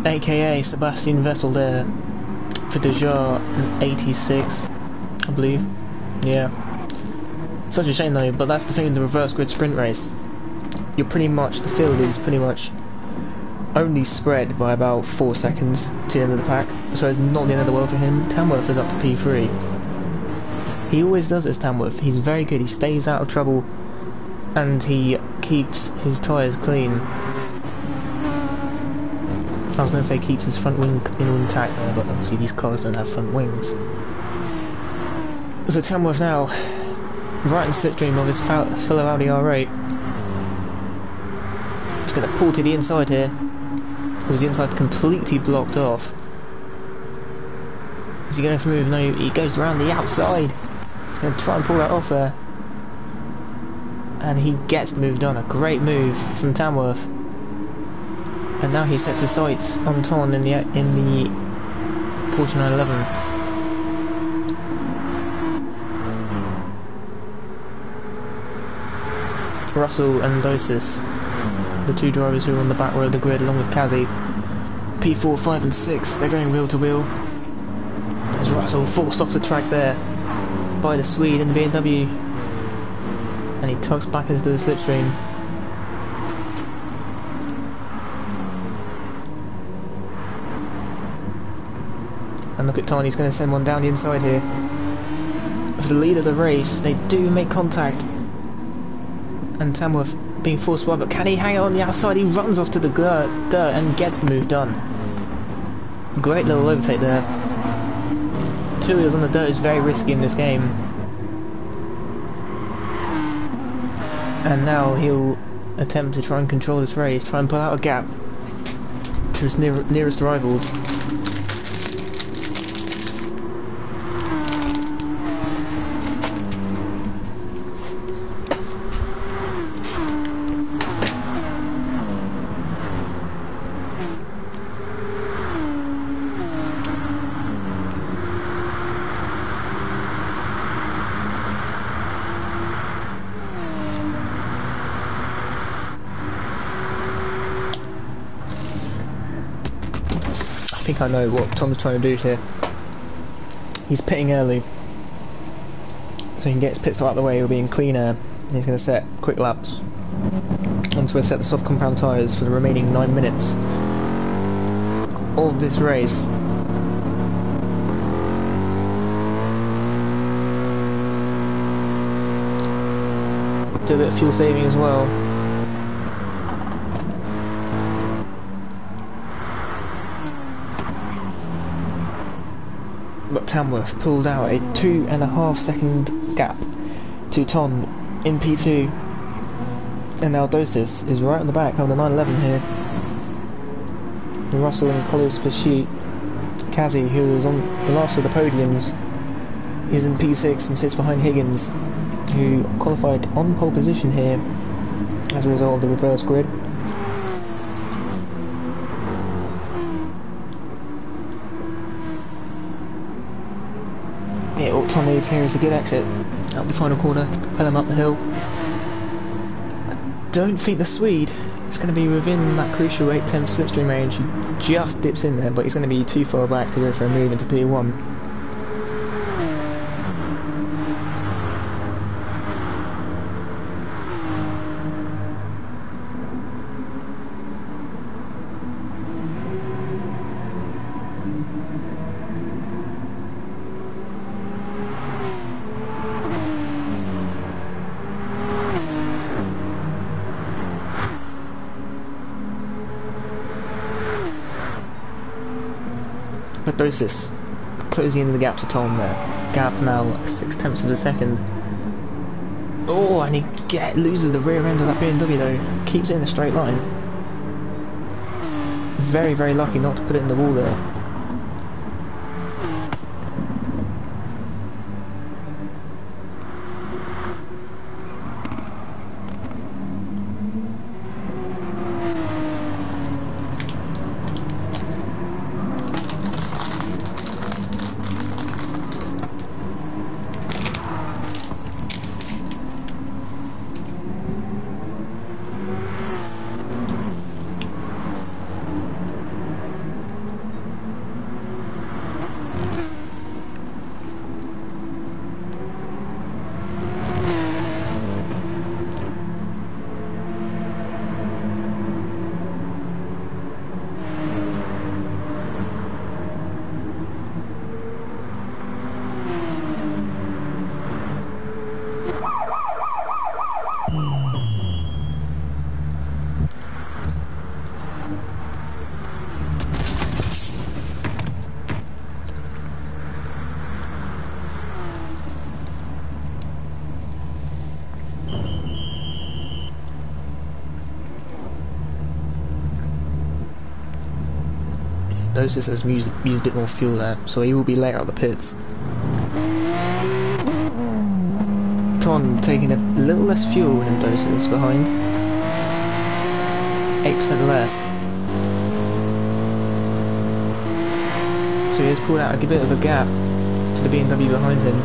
AKA Sebastian Vettel there for Dejar in 86, I believe. Yeah. Such a shame though, but that's the thing with the reverse grid sprint race. You're pretty much, the field is pretty much only spread by about 4 seconds to the end of the pack, so it's not the end of the world for him. Tamworth is up to P3. He always does this, Tamworth. He's very good, he stays out of trouble and he keeps his tyres clean. I was going to say keeps his front wing intact there, but obviously these cars don't have front wings. So Tamworth now, right in the slipstream of his fellow Audi R8. He's going to pull to the inside here. With the inside completely blocked off. Is he going to move? No, he goes around the outside. He's going to try and pull that off there. And he gets the move done. A great move from Tamworth. And now he sets his sights on Ton in the Porsche 911. Russell and Dosis, the two drivers who are on the back row of the grid along with Kazi. P4, 5 and 6, they're going wheel to wheel. As Russell forced off the track there by the Swede in the BMW. And he tugs back into the slipstream. And look at Ton, he's going to send one down the inside here. For the lead of the race, they do make contact. And Tamworth being forced wide, but can he hang it on the outside? He runs off to the dirt and gets the move done. Great little overtake there. 2 wheels on the dirt is very risky in this game. And now he'll attempt to try and control this race, try and put out a gap to his nearest rivals. I think I know what Tom's trying to do here. He's pitting early, so he can get his pit stop out of the way. He'll be in clean air. And he's going to set quick laps. And so we'll set the soft compound tyres for the remaining 9 minutes of this race. Do a bit of fuel saving as well. But Tamworth pulled out a 2.5 second gap to Ton in P2. And now Dosis is right on the back on the 911 here. And Russell in close pursuit. Kazi, who was on the last of the podiums, is in P6 and sits behind Higgins, who qualified on pole position here as a result of the reverse grid. Yeah, what Tom needs here is a good exit out the final corner to propel him up the hill. I don't think the Swede is going to be within that crucial 8-10 slipstream range. He just dips in there, but he's going to be too far back to go for a move into P1. But Dosis closing into the gap to Tom there. Gap now 6/10 of a second. Oh, and he loses the rear end of that BMW though. Keeps it in a straight line. Very, very lucky not to put it in the wall there. Dosis has used a bit more fuel there, so he will be later out the pits. Ton taking a little less fuel than Dosis behind. 8% less. So he has pulled out a bit of a gap to the BMW behind him.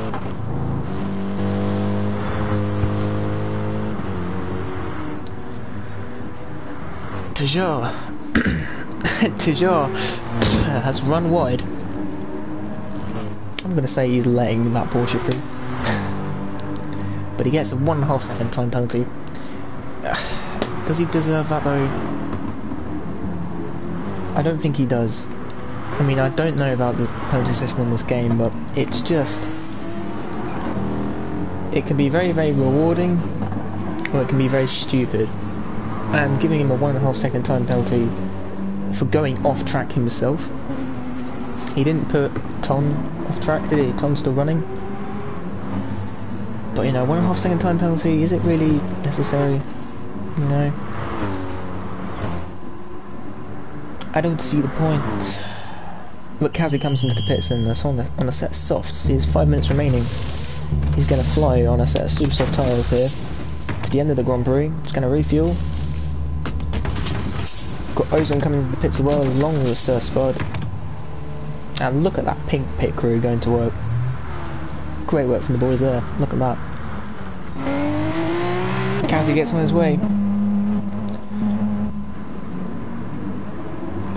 Tijjar has run wide. I'm going to say he's letting that Porsche through. But he gets a 1.5 second time penalty. Does he deserve that though? I don't think he does. I mean, I don't know about the penalty system in this game, but it's just... it can be very, very rewarding, or it can be very stupid. And giving him a 1.5 second time penalty for going off track himself. He didn't put Ton off track, did he? Ton's still running. But you know, 1.5 second time penalty, is it really necessary? You know? I don't see the point. But Kazi comes into the pits and that's on a set of softs. He has 5 minutes remaining. He's going to fly on a set of super soft tyres here to the end of the Grand Prix. He's going to refuel. Got Ozone coming into the pits as well, along with Sir Spud. And look at that pink pit crew going to work. Great work from the boys there. Look at that. Kazi gets on his way.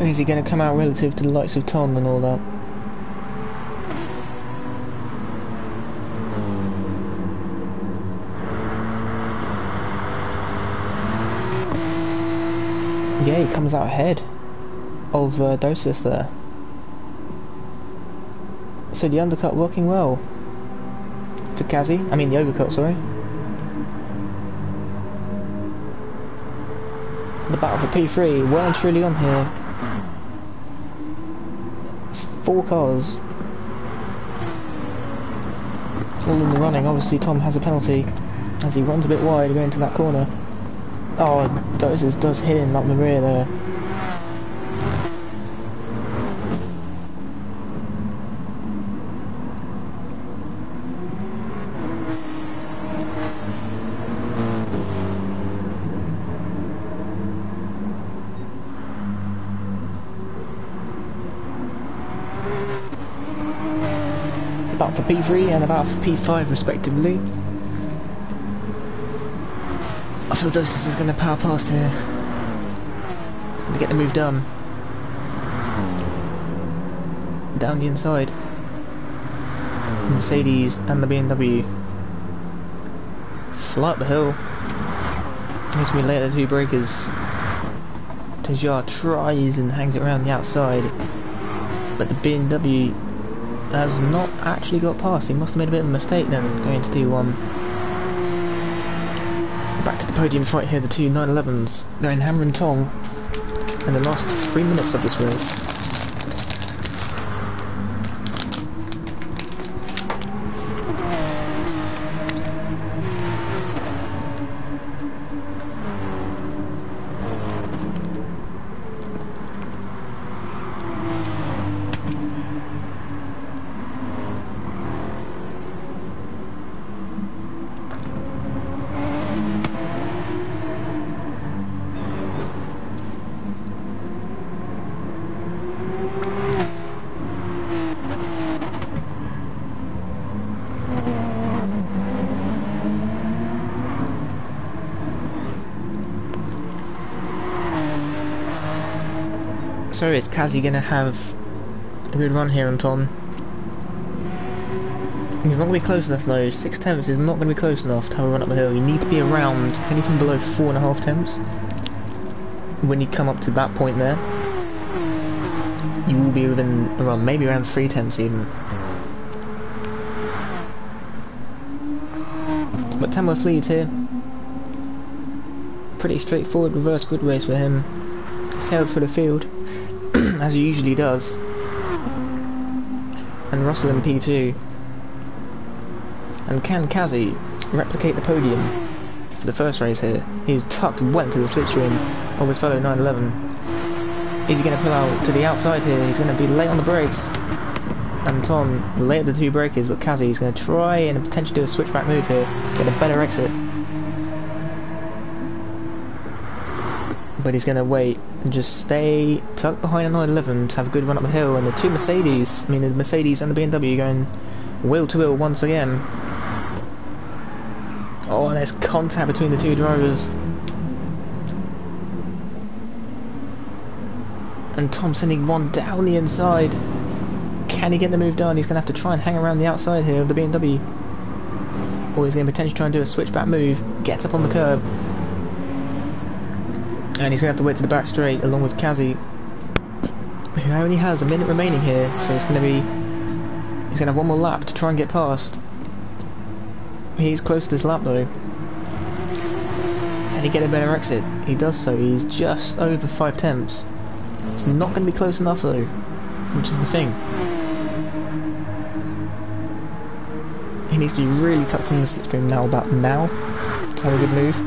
Is he going to come out relative to the likes of Ton and all that? Yeah, he comes out ahead of Dosis there. So the undercut working well for Kazi. I mean the overcut, sorry. The battle for P3 well and truly on here. 4 cars all in the running. Obviously Tom has a penalty as he runs a bit wide going to that corner. Oh, Doses does hit him up the rear there. About for P3 and about for P5 respectively. I feel Doses is going to power past here. He's going to get the move done. Down the inside. Mercedes and the BMW. Fly up the hill. Needs to be late at the two breakers. Tejar tries and hangs it around the outside. But the BMW has not actually got past. He must have made a bit of a mistake then, going to D1. Back to the podium fight here, the two 911s going hammer and tong in the last 3 minutes of this race. So is Kazi going to have a good run here on Tom? He's not going to be close enough though. 6 tenths is not going to be close enough to have a run up the hill. You need to be around anything below 4.5 tenths. When you come up to that point there, you will be within around, maybe around 3 tenths even. But Tamworth leads here. Pretty straightforward reverse grid race for him. Sailed for the field, as he usually does. And Russell in P2. And can Kazi replicate the podium for the first race here? He's tucked well into the slipstream of his fellow 911. Is he going to pull out to the outside here? He's going to be late on the brakes. And Tom late at the two breakers, but Kazi is going to try and potentially do a switchback move here, get a better exit. But he's going to wait and just stay tucked behind a 911 to have a good run up the hill. And the two Mercedes, the Mercedes and the BMW going wheel to wheel once again. Oh, and there's contact between the two drivers. And Tom sending one down the inside. Can he get the move done? He's going to have to try and hang around the outside here of the BMW. Or he's going to potentially try and do a switchback move. Gets up on the curb. And he's going to have to wait to the back straight along with Kazi, who only has a minute remaining here, so he's going to have one more lap to try and get past. He's close to this lap though. Can he get a better exit? He does so. He's just over 5 tenths. It's not going to be close enough though, which is the thing. He needs to be really tucked in the slipstream now, about now, to have a good move.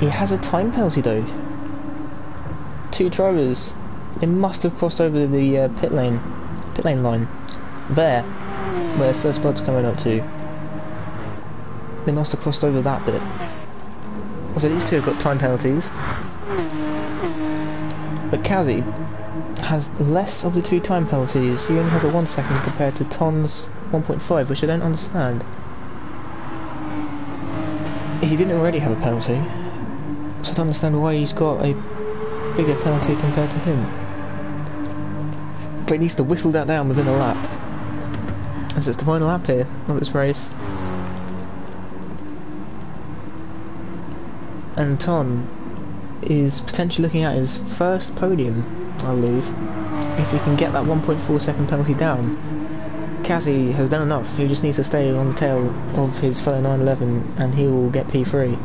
He has a time penalty though. Two drivers, they must have crossed over the pit lane line. There, where Sir Spud's coming up to. They must have crossed over that bit. So these two have got time penalties. But Kazi has less of the two time penalties. He only has a 1 second compared to Ton's 1.5, which I don't understand. He didn't already have a penalty. So I don't understand why he's got a bigger penalty compared to him. But he needs to whittle that down within a lap, as it's the final lap here of this race. And Ton is potentially looking at his first podium, I believe, if he can get that 1.4 second penalty down. Kazi has done enough. He just needs to stay on the tail of his fellow 911 and he will get P3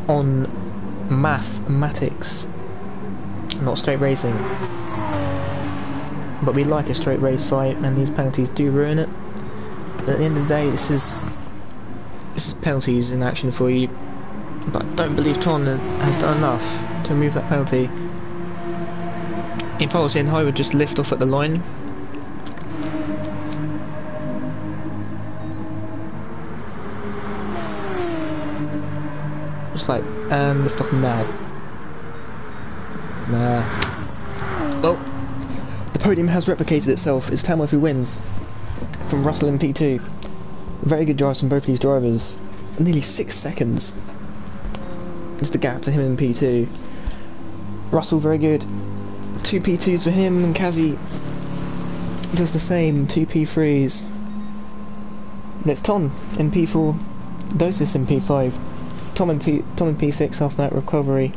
on mathematics, not straight racing. But we like a straight race fight, and these penalties do ruin it. But at the end of the day, this is penalties in action for you. but I don't believe Ton has done enough to remove that penalty. If I was in, I would just lift off at the line. Just like, and lift off now. Nah. Well, the podium has replicated itself. It's Tamworth who wins from Russell in P2. Very good drives from both of these drivers. Nearly 6 seconds is the gap to him in P2. Russell very good. 2 P2s for him, and Kazi does the same, 2 P3s. And it's Tom in P4, Dosis in P5. Tom in P6 after that recovery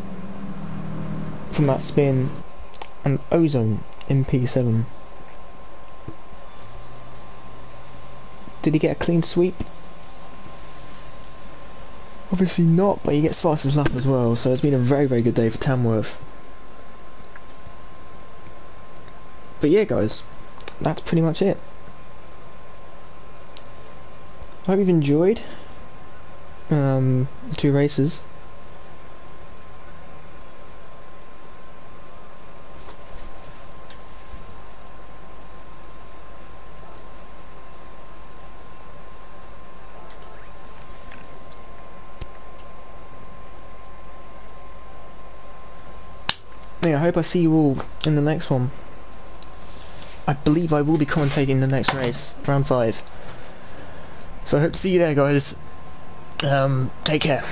from that spin, and Ozone in P7. Did he get a clean sweep? Obviously not, but he gets fastest lap as well, so it's been a very, very good day for Tamworth. But yeah guys, that's pretty much it. I hope you've enjoyed the 2 races. Yeah, I hope I see you all in the next one. I believe I will be commentating the next race, round 5. So I hope to see you there guys. Take care.